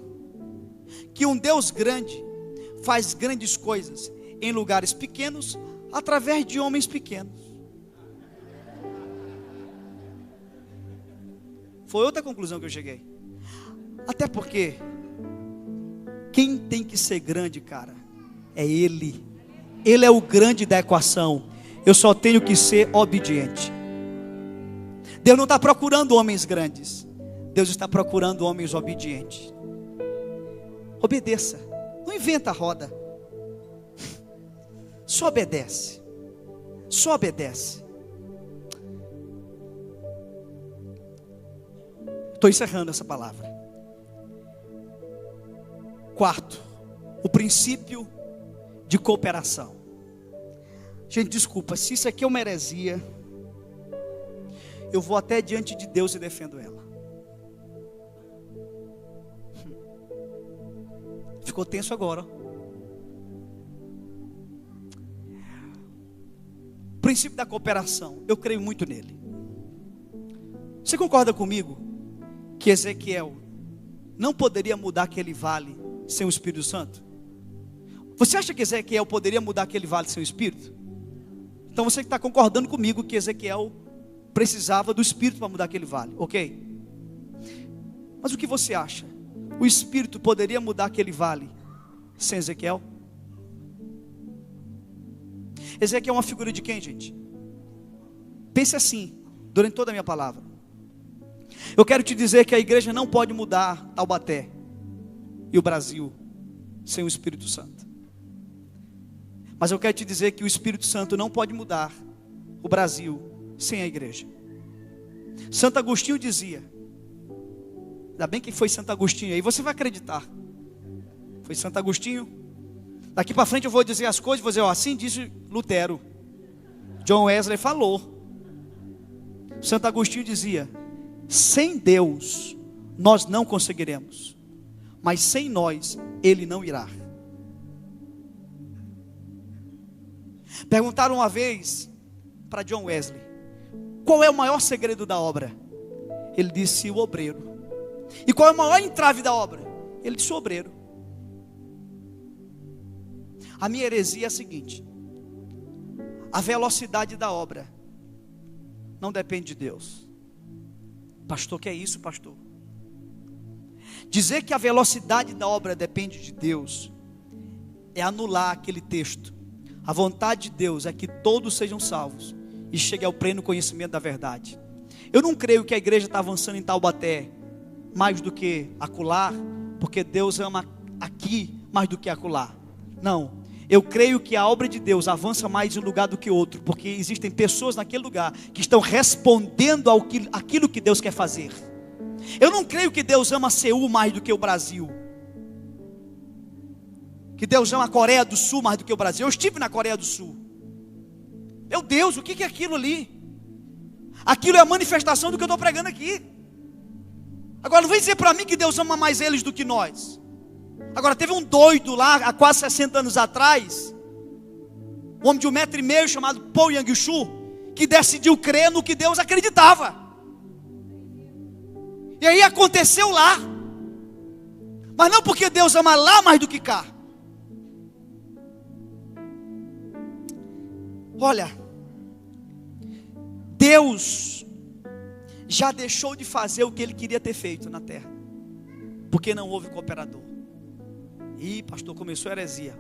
que um Deus grande faz grandes coisas em lugares pequenos, através de homens pequenos. Foi outra conclusão que eu cheguei. Até porque quem tem que ser grande, cara, é Ele. Ele é o grande da equação. Eu só tenho que ser obediente. Deus não está procurando homens grandes. Deus está procurando homens obedientes. Obedeça. Não inventa a roda. Só obedece. Só obedece. Estou encerrando essa palavra. Quarto, o princípio de cooperação. Gente, desculpa, se isso aqui é uma heresia, eu vou até diante de Deus e defendo ela. Ficou tenso agora. O princípio da cooperação, eu creio muito nele. Você concorda comigo que Ezequiel não poderia mudar aquele vale sem o Espírito Santo? Você acha que Ezequiel poderia mudar aquele vale sem o Espírito? Então você está concordando comigo que Ezequiel precisava do Espírito para mudar aquele vale, ok? Mas o que você acha? O Espírito poderia mudar aquele vale sem Ezequiel? Ezequiel é uma figura de quem, gente? Pense assim, durante toda a minha palavra. Eu quero te dizer que a igreja não pode mudar Taubaté e o Brasil sem o Espírito Santo. Mas eu quero te dizer que o Espírito Santo não pode mudar o Brasil sem a igreja. Santo Agostinho dizia, ainda bem que foi Santo Agostinho, aí você vai acreditar. Foi Santo Agostinho. Daqui para frente eu vou dizer as coisas, vou dizer, ó, assim disse Lutero. John Wesley falou. Santo Agostinho dizia: sem Deus nós não conseguiremos, mas sem nós Ele não irá. Perguntaram uma vez para John Wesley: qual é o maior segredo da obra? Ele disse: o obreiro. E qual é o maior entrave da obra? Ele disse: obreiro. A minha heresia é a seguinte: a velocidade da obra não depende de Deus. Pastor, que é isso, pastor? Dizer que a velocidade da obra depende de Deus é anular aquele texto. A vontade de Deus é que todos sejam salvos e cheguem ao pleno conhecimento da verdade. Eu não creio que a igreja está avançando em Taubaté mais do que acolá, porque Deus ama aqui mais do que acolá. Não, eu creio que a obra de Deus avança mais em um lugar do que outro, porque existem pessoas naquele lugar que estão respondendo àquilo que Deus quer fazer. Eu não creio que Deus ama Seul mais do que o Brasil, que Deus ama a Coreia do Sul mais do que o Brasil. Eu estive na Coreia do Sul. Meu Deus, o que é aquilo ali? Aquilo é a manifestação do que eu estou pregando aqui. Agora não vem dizer para mim que Deus ama mais eles do que nós. Agora teve um doido lá, há quase 60 anos atrás, um homem de 1,5 metro chamado Paul Yang-Shu, que decidiu crer no que Deus acreditava. E aí aconteceu lá. Mas não porque Deus ama lá mais do que cá. Olha, Deus já deixou de fazer o que Ele queria ter feito na terra, porque não houve cooperador. Ih, pastor, começou a heresia.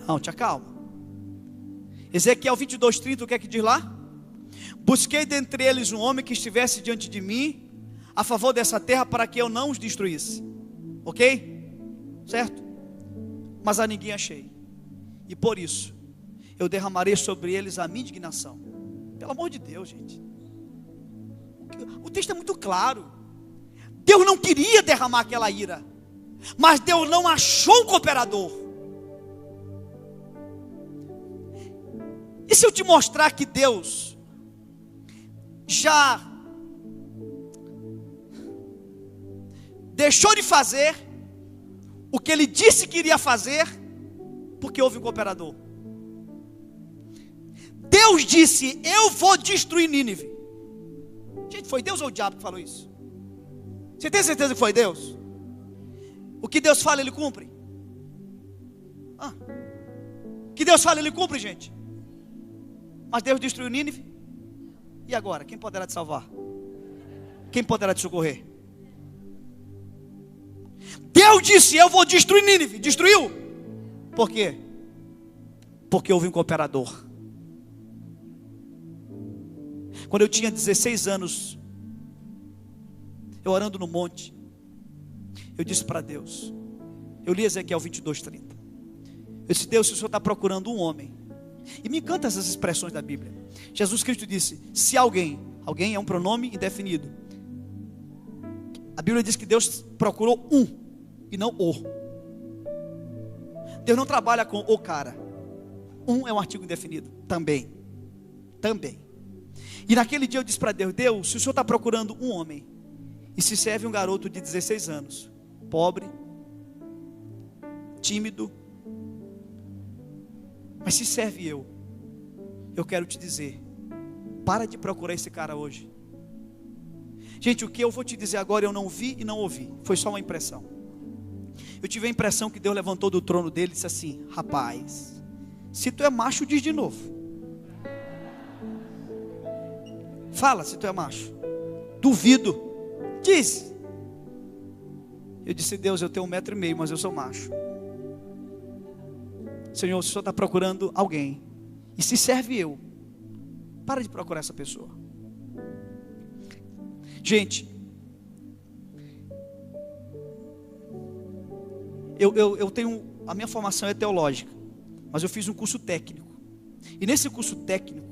Não, te acalma. Ezequiel 22:30, o que é que diz lá? Busquei dentre eles um homem que estivesse diante de mim, a favor dessa terra, para que eu não os destruísse. Ok? Certo? Mas a ninguém achei. E por isso eu derramarei sobre eles a minha indignação. Pelo amor de Deus, gente. O texto é muito claro. Deus não queria derramar aquela ira, mas Deus não achou um cooperador. E se eu te mostrar que Deus já deixou de fazer o que Ele disse que iria fazer, porque houve um cooperador? Deus disse: eu vou destruir Nínive. Gente, foi Deus ou o diabo que falou isso? Você tem certeza que foi Deus? O que Deus fala, Ele cumpre. O que Deus fala, Ele cumpre, gente. Mas Deus destruiu Nínive. E agora? Quem poderá te salvar? Quem poderá te socorrer? Deus disse: eu vou destruir Nínive. Destruiu. Por quê? Porque houve um cooperador. Quando eu tinha 16 anos, eu orando no monte, eu disse para Deus, eu li Ezequiel 22:30. Eu disse: Deus, se o Senhor está procurando um homem, e me encanta essas expressões da Bíblia. Jesus Cristo disse: se alguém é um pronome indefinido. A Bíblia diz que Deus procurou um, e não o. Deus não trabalha com o cara. Um é um artigo indefinido, também. E naquele dia eu disse para Deus: Deus, se o Senhor está procurando um homem, e se serve um garoto de 16 anos, pobre, tímido, mas se serve eu quero te dizer, para de procurar esse cara hoje. Gente, o que eu vou te dizer agora eu não vi e não ouvi, foi só uma impressão. Eu tive a impressão que Deus levantou do trono dele e disse assim: rapaz, se tu é macho, diz de novo. Fala se tu é macho. Duvido. Diz. Eu disse: Deus, eu tenho 1,5 metro, mas eu sou macho. Senhor, se o Senhor está procurando alguém, e se serve eu, para de procurar essa pessoa. Gente, eu tenho, a minha formação é teológica, mas eu fiz um curso técnico. E nesse curso técnico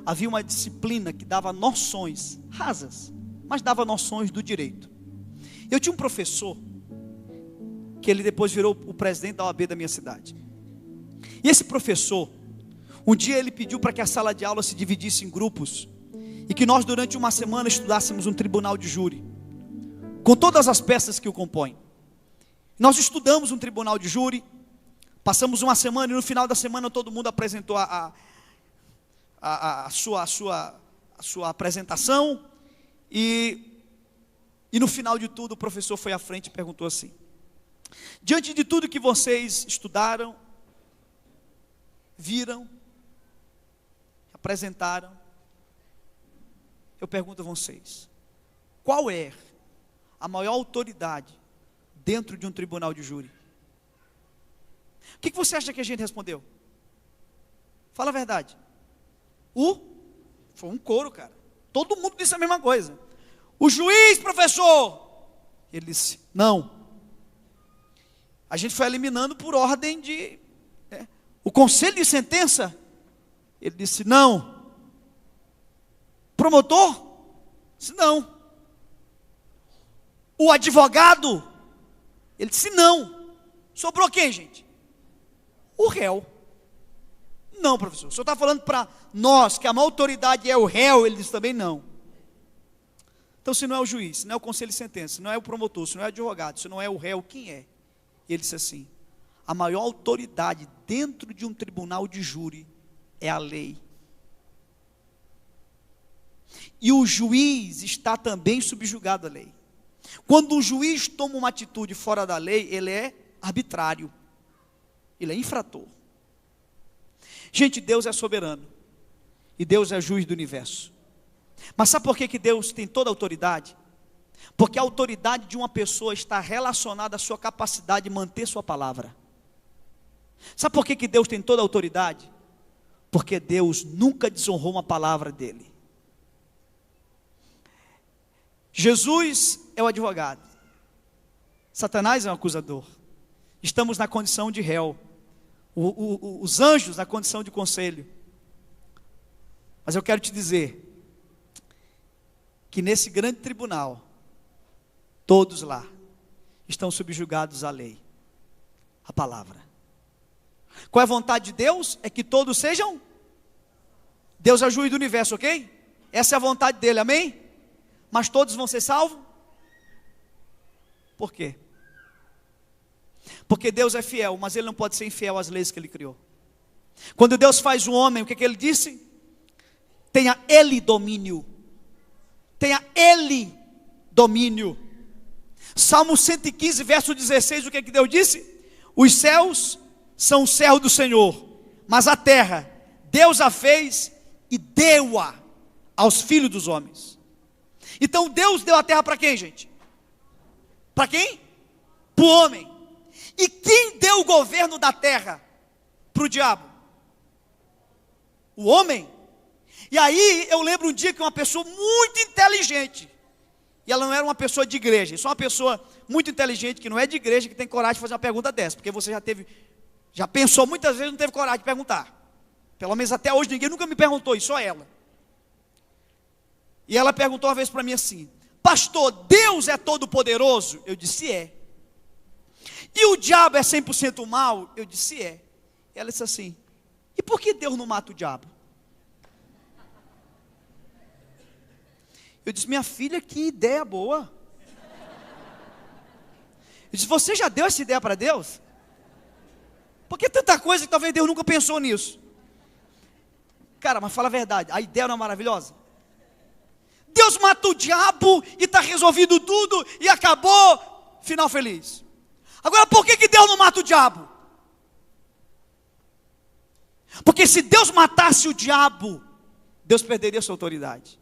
havia uma disciplina que dava noções rasas, mas dava noções do direito. Eu tinha um professor que ele depois virou o presidente da OAB da minha cidade. E esse professor, um dia ele pediu para que a sala de aula se dividisse em grupos e que nós durante uma semana estudássemos um tribunal de júri, com todas as peças que o compõem. Nós estudamos um tribunal de júri, passamos uma semana e no final da semana todo mundo apresentou a sua apresentação, e no final de tudo o professor foi à frente e perguntou assim: Diante de tudo que vocês estudaram, viram, apresentaram, eu pergunto a vocês: qual é a maior autoridade dentro de um tribunal de júri? O que você acha que a gente respondeu? Fala a verdade. Foi um coro, cara. Todo mundo disse a mesma coisa. O juiz, professor. Ele disse, não. A gente foi eliminando por ordem de... O conselho de sentença, ele disse, não. Promotor? Disse, não. O advogado? Ele disse, não. Sobrou quem, gente? O réu. Não, professor, o senhor está falando para nós que a maior autoridade é o réu? Ele disse também não. Então, se não é o juiz, se não é o conselho de sentença, se não é o promotor, se não é o advogado, se não é o réu, quem é? E ele disse assim, a maior autoridade dentro de um tribunal de júri é a lei. E o juiz está também subjugado à lei. Quando um juiz toma uma atitude fora da lei, ele é arbitrário, ele é infrator. Gente, Deus é soberano, e Deus é juiz do universo. Mas sabe por que Deus tem toda a autoridade? Porque a autoridade de uma pessoa está relacionada à sua capacidade de manter sua palavra. Sabe por que Deus tem toda a autoridade? Porque Deus nunca desonrou uma palavra dele. Jesus é o advogado, Satanás é o acusador, estamos na condição de réu, os anjos na condição de conselho. Mas eu quero te dizer que nesse grande tribunal, todos lá estão subjugados à lei, à palavra. Qual é a vontade de Deus? É que todos sejam. Deus é o juiz do universo, ok? Essa é a vontade dele, amém? Mas todos vão ser salvos? Por quê? Porque Deus é fiel, mas Ele não pode ser infiel às leis que Ele criou. Quando Deus faz o homem, o que Ele disse? Tenha Ele domínio. Tenha Ele domínio. Salmo 115, verso 16, o que Deus disse? Os céus são o céu do Senhor, mas a terra, Deus a fez e deu-a aos filhos dos homens. Então Deus deu a terra para quem, gente? Para quem? Para o homem. E quem deu o governo da terra para o diabo? O homem. E aí eu lembro um dia que uma pessoa muito inteligente, e ela não era uma pessoa de igreja, só uma pessoa muito inteligente que não é de igreja, que tem coragem de fazer uma pergunta dessa, porque você já pensou muitas vezes e não teve coragem de perguntar. Pelo menos até hoje ninguém nunca me perguntou isso, só ela. E ela perguntou uma vez para mim assim: pastor, Deus é todo poderoso? Eu disse é. E o diabo é 100% mal? Eu disse é. Ela disse assim: e por que Deus não mata o diabo? Eu disse: minha filha, que ideia boa. Eu disse: você já deu essa ideia para Deus? Porque tanta coisa que talvez Deus nunca pensou nisso. Cara, mas fala a verdade, a ideia não é maravilhosa? Deus mata o diabo e está resolvido tudo e acabou, final feliz. Agora, por que Deus não mata o diabo? Porque se Deus matasse o diabo, Deus perderia sua autoridade.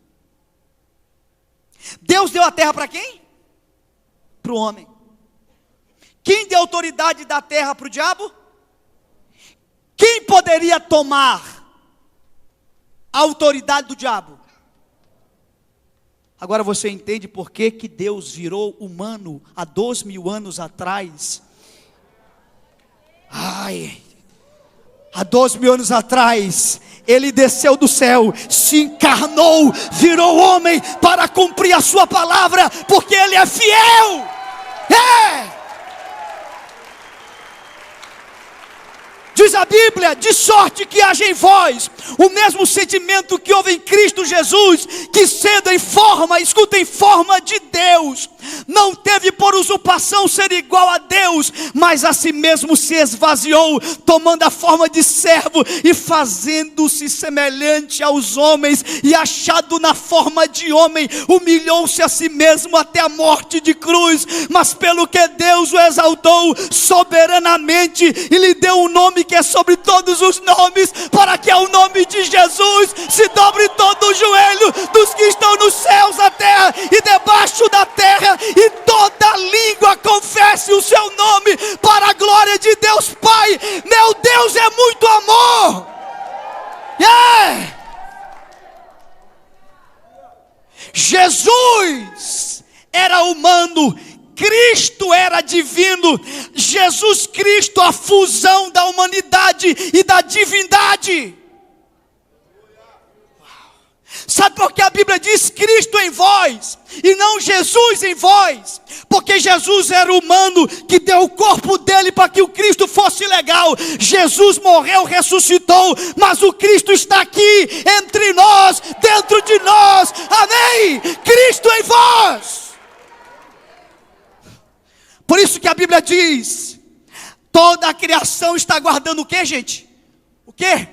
Deus deu a terra para quem? Para o homem. Quem deu autoridade da terra para o diabo? Quem poderia tomar a autoridade do diabo? Agora você entende por que Deus virou humano há 2.000 anos atrás? Há 2.000 anos atrás, Ele desceu do céu, se encarnou, virou homem para cumprir a sua palavra, porque Ele é fiel. Diz a Bíblia: de sorte que haja em vós o mesmo sentimento que houve em Cristo Jesus, que sendo em forma, escuta, em forma de Deus, não teve por usurpação ser igual a Deus, mas a si mesmo se esvaziou, tomando a forma de servo e fazendo-se semelhante aos homens, e achado na forma de homem, humilhou-se a si mesmo até a morte de cruz. Mas pelo que Deus o exaltou soberanamente e lhe deu um nome que é sobre todos os nomes, para que ao nome de Jesus se dobre todo o joelho dos que estão nos céus, na terra e debaixo da terra, e toda língua confesse o seu nome, para a glória de Deus Pai. Meu Deus é muito amor. Jesus era humano, Cristo era divino. Jesus Cristo, a fusão da humanidade e da divindade. Sabe por que a Bíblia diz Cristo em vós e não Jesus em vós? Porque Jesus era humano, que deu o corpo dele para que o Cristo fosse legal. Jesus morreu, ressuscitou, mas o Cristo está aqui entre nós, dentro de nós. Amém? Cristo em vós. Por isso que a Bíblia diz: toda a criação está aguardando o que, gente? O que?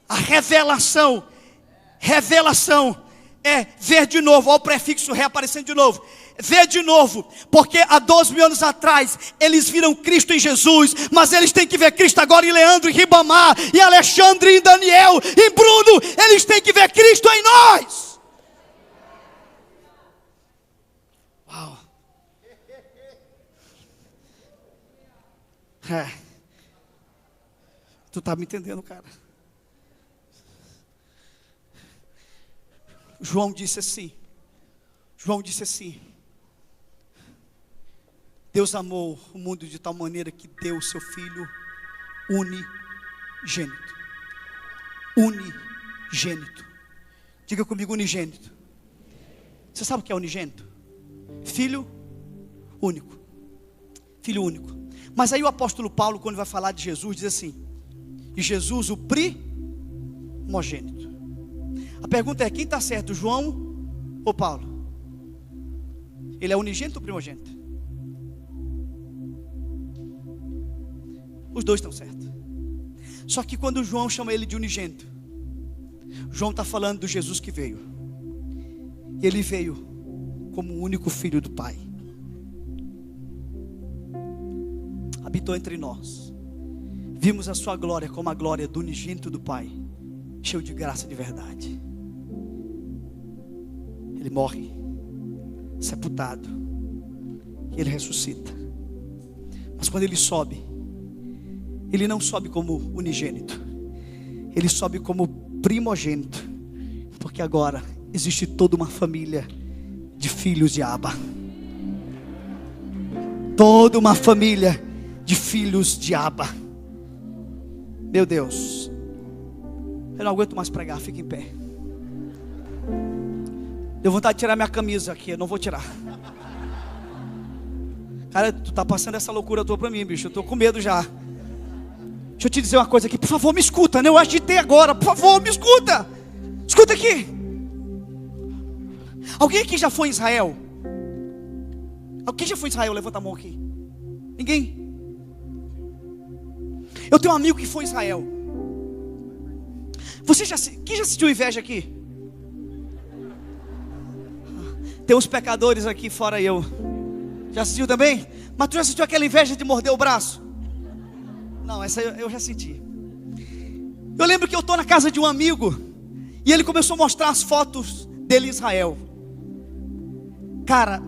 A revelação. Revelação é ver de novo. Olha o prefixo reaparecendo de novo. Ver de novo, porque há 12 mil anos atrás eles viram Cristo em Jesus, mas eles têm que ver Cristo agora em Leandro, em Ribamar, em Alexandre, em Daniel, em Bruno. Eles têm que ver Cristo em nós. Uau. Tu tá me entendendo, cara? João disse assim: Deus amou o mundo de tal maneira que deu o seu Filho unigênito. Unigênito. Diga comigo, unigênito. Você sabe o que é unigênito? Filho único. Filho único. Mas aí o apóstolo Paulo, quando vai falar de Jesus, diz assim: e Jesus o primogênito. A pergunta é: quem está certo, João ou Paulo? Ele é unigênito ou primogênito? Os dois estão certos. Só que quando João chama ele de unigênito, João está falando do Jesus que veio. Ele veio como o único filho do Pai. Habitou entre nós. Vimos a sua glória como a glória do unigênito do Pai, cheio de graça e de verdade. Ele morre, sepultado, e ele ressuscita. Mas quando ele sobe, ele não sobe como unigênito, ele sobe como primogênito, porque agora existe toda uma família de filhos de Abba. Toda uma família de filhos de Abba. Meu Deus, eu não aguento mais pregar, fica em pé. Deu vontade de tirar minha camisa aqui, eu não vou tirar. Cara, tu tá passando essa loucura tua pra mim, bicho, eu tô com medo já. Deixa eu te dizer uma coisa aqui, por favor, me escuta, né? Eu agitei agora, por favor, me escuta. Escuta aqui. Alguém aqui já foi em Israel? Alguém já foi em Israel? Levanta a mão aqui. Ninguém? Eu tenho um amigo que foi em Israel. Quem já assistiu Inveja aqui? Tem uns pecadores aqui fora eu. Já assistiu também? Mas tu já assistiu aquela Inveja de morder o braço? Não, essa eu já senti. Eu lembro que eu estou na casa de um amigo e ele começou a mostrar as fotos dele em Israel. Cara,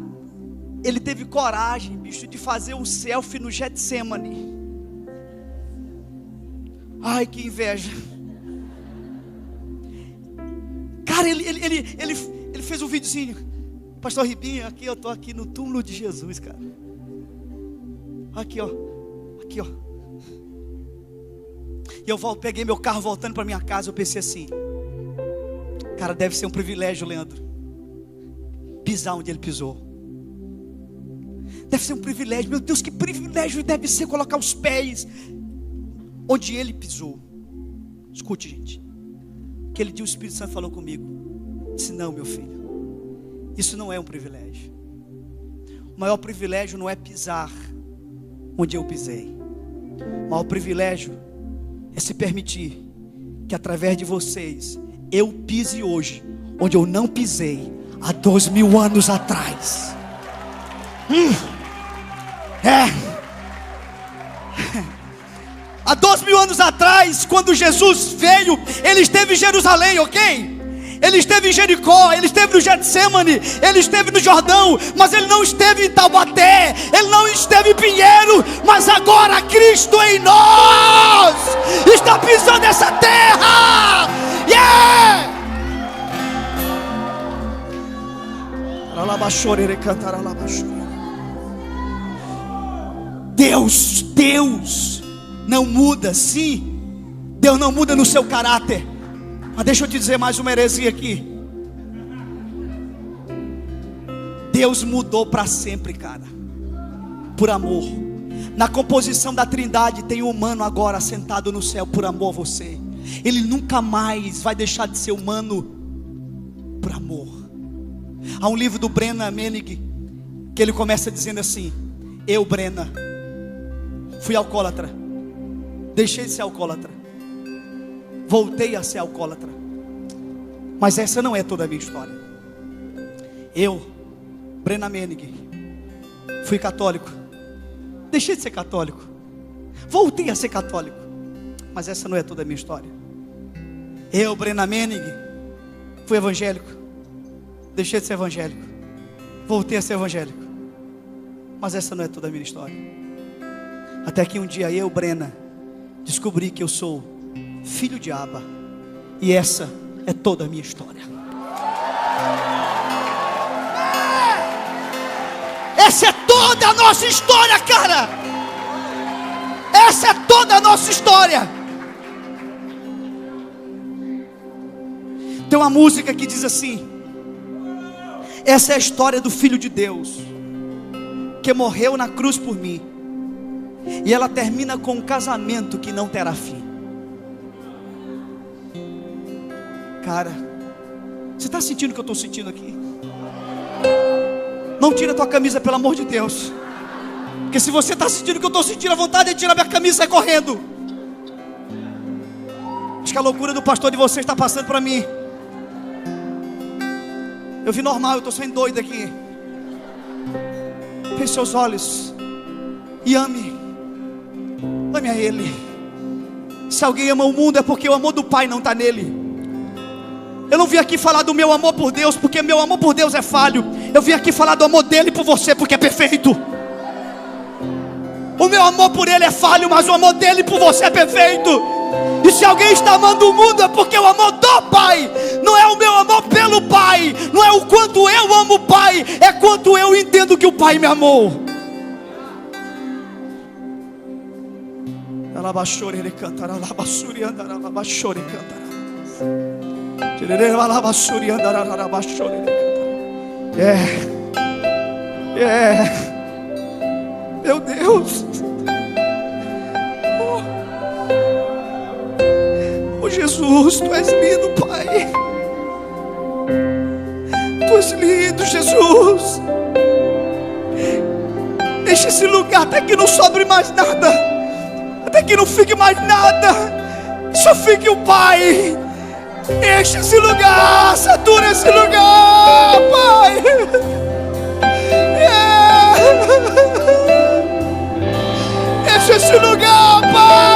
ele teve coragem, bicho, de fazer um selfie no Getsemane. Ai, que inveja. Cara, ele fez um videozinho. Pastor Ribinho, aqui eu estou aqui no túmulo de Jesus, cara. Aqui, ó. Aqui, ó. E eu peguei meu carro voltando para minha casa. Eu pensei assim: cara, deve ser um privilégio, Leandro, pisar onde ele pisou. Deve ser um privilégio. Meu Deus, que privilégio deve ser colocar os pés onde ele pisou. Escute, gente. Aquele dia o Espírito Santo falou comigo. Disse: não, meu filho, isso não é um privilégio. O maior privilégio não é pisar onde eu pisei. O maior privilégio é se permitir que através de vocês eu pise hoje onde eu não pisei há 2000 anos atrás. Há 2000 anos atrás, quando Jesus veio, Ele esteve em Jerusalém, ok? Ele esteve em Jericó, Ele esteve no Getsemane, Ele esteve no Jordão, mas Ele não esteve em Taubaté, Ele não esteve em Pinheiro, mas agora Cristo em nós está pisando essa terra. Yeah! Deus não muda, sim. Deus não muda no seu caráter. Mas deixa eu te dizer mais uma heresia aqui. Deus mudou para sempre, cara. Por amor. Na composição da Trindade tem um humano agora sentado no céu por amor a você. Ele nunca mais vai deixar de ser humano por amor. Há um livro do Brennan Manning que ele começa dizendo assim: eu, Brennan, fui alcoólatra, deixei de ser alcoólatra, voltei a ser alcoólatra, mas essa não é toda a minha história. Eu, Brennan Manning, fui católico, deixei de ser católico, voltei a ser católico, mas essa não é toda a minha história. Eu, Brennan Manning, fui evangélico, deixei de ser evangélico, voltei a ser evangélico, mas essa não é toda a minha história. Até que um dia eu, Brennan, descobri que eu sou filho de Abba, e essa é toda a minha história. Essa é toda a nossa história, cara. Essa é toda a nossa história. Tem uma música que diz assim: essa é a história do Filho de Deus, que morreu na cruz por mim. E ela termina com um casamento que não terá fim. Cara, você está sentindo o que eu estou sentindo aqui? Não tira a tua camisa, pelo amor de Deus. Porque se você está sentindo o que eu estou sentindo, a vontade de tirar minha camisa e sair correndo. Acho que a loucura do pastor de vocês está passando para mim. Eu vi normal, eu estou saindo doido aqui. Feche seus olhos e ame. Ame a Ele. Se alguém ama o mundo é porque o amor do Pai não está nele. Eu não vim aqui falar do meu amor por Deus, porque meu amor por Deus é falho. Eu vim aqui falar do amor dele por você, porque é perfeito. O meu amor por Ele é falho, mas o amor dele por você é perfeito. E se alguém está amando o mundo é porque o amor do Pai não é o meu amor pelo Pai, não é o quanto eu amo o Pai, é quanto eu entendo que o Pai me amou. Ele cantará, ele cantará. Meu Deus. Oh Jesus, Tu és lindo, Pai. Tu és lindo, Jesus. Deixa esse lugar até que não sobre mais nada, até que não fique mais nada, só fique o Pai. Enche esse lugar, satura esse lugar, Pai. Enche esse lugar, Pai.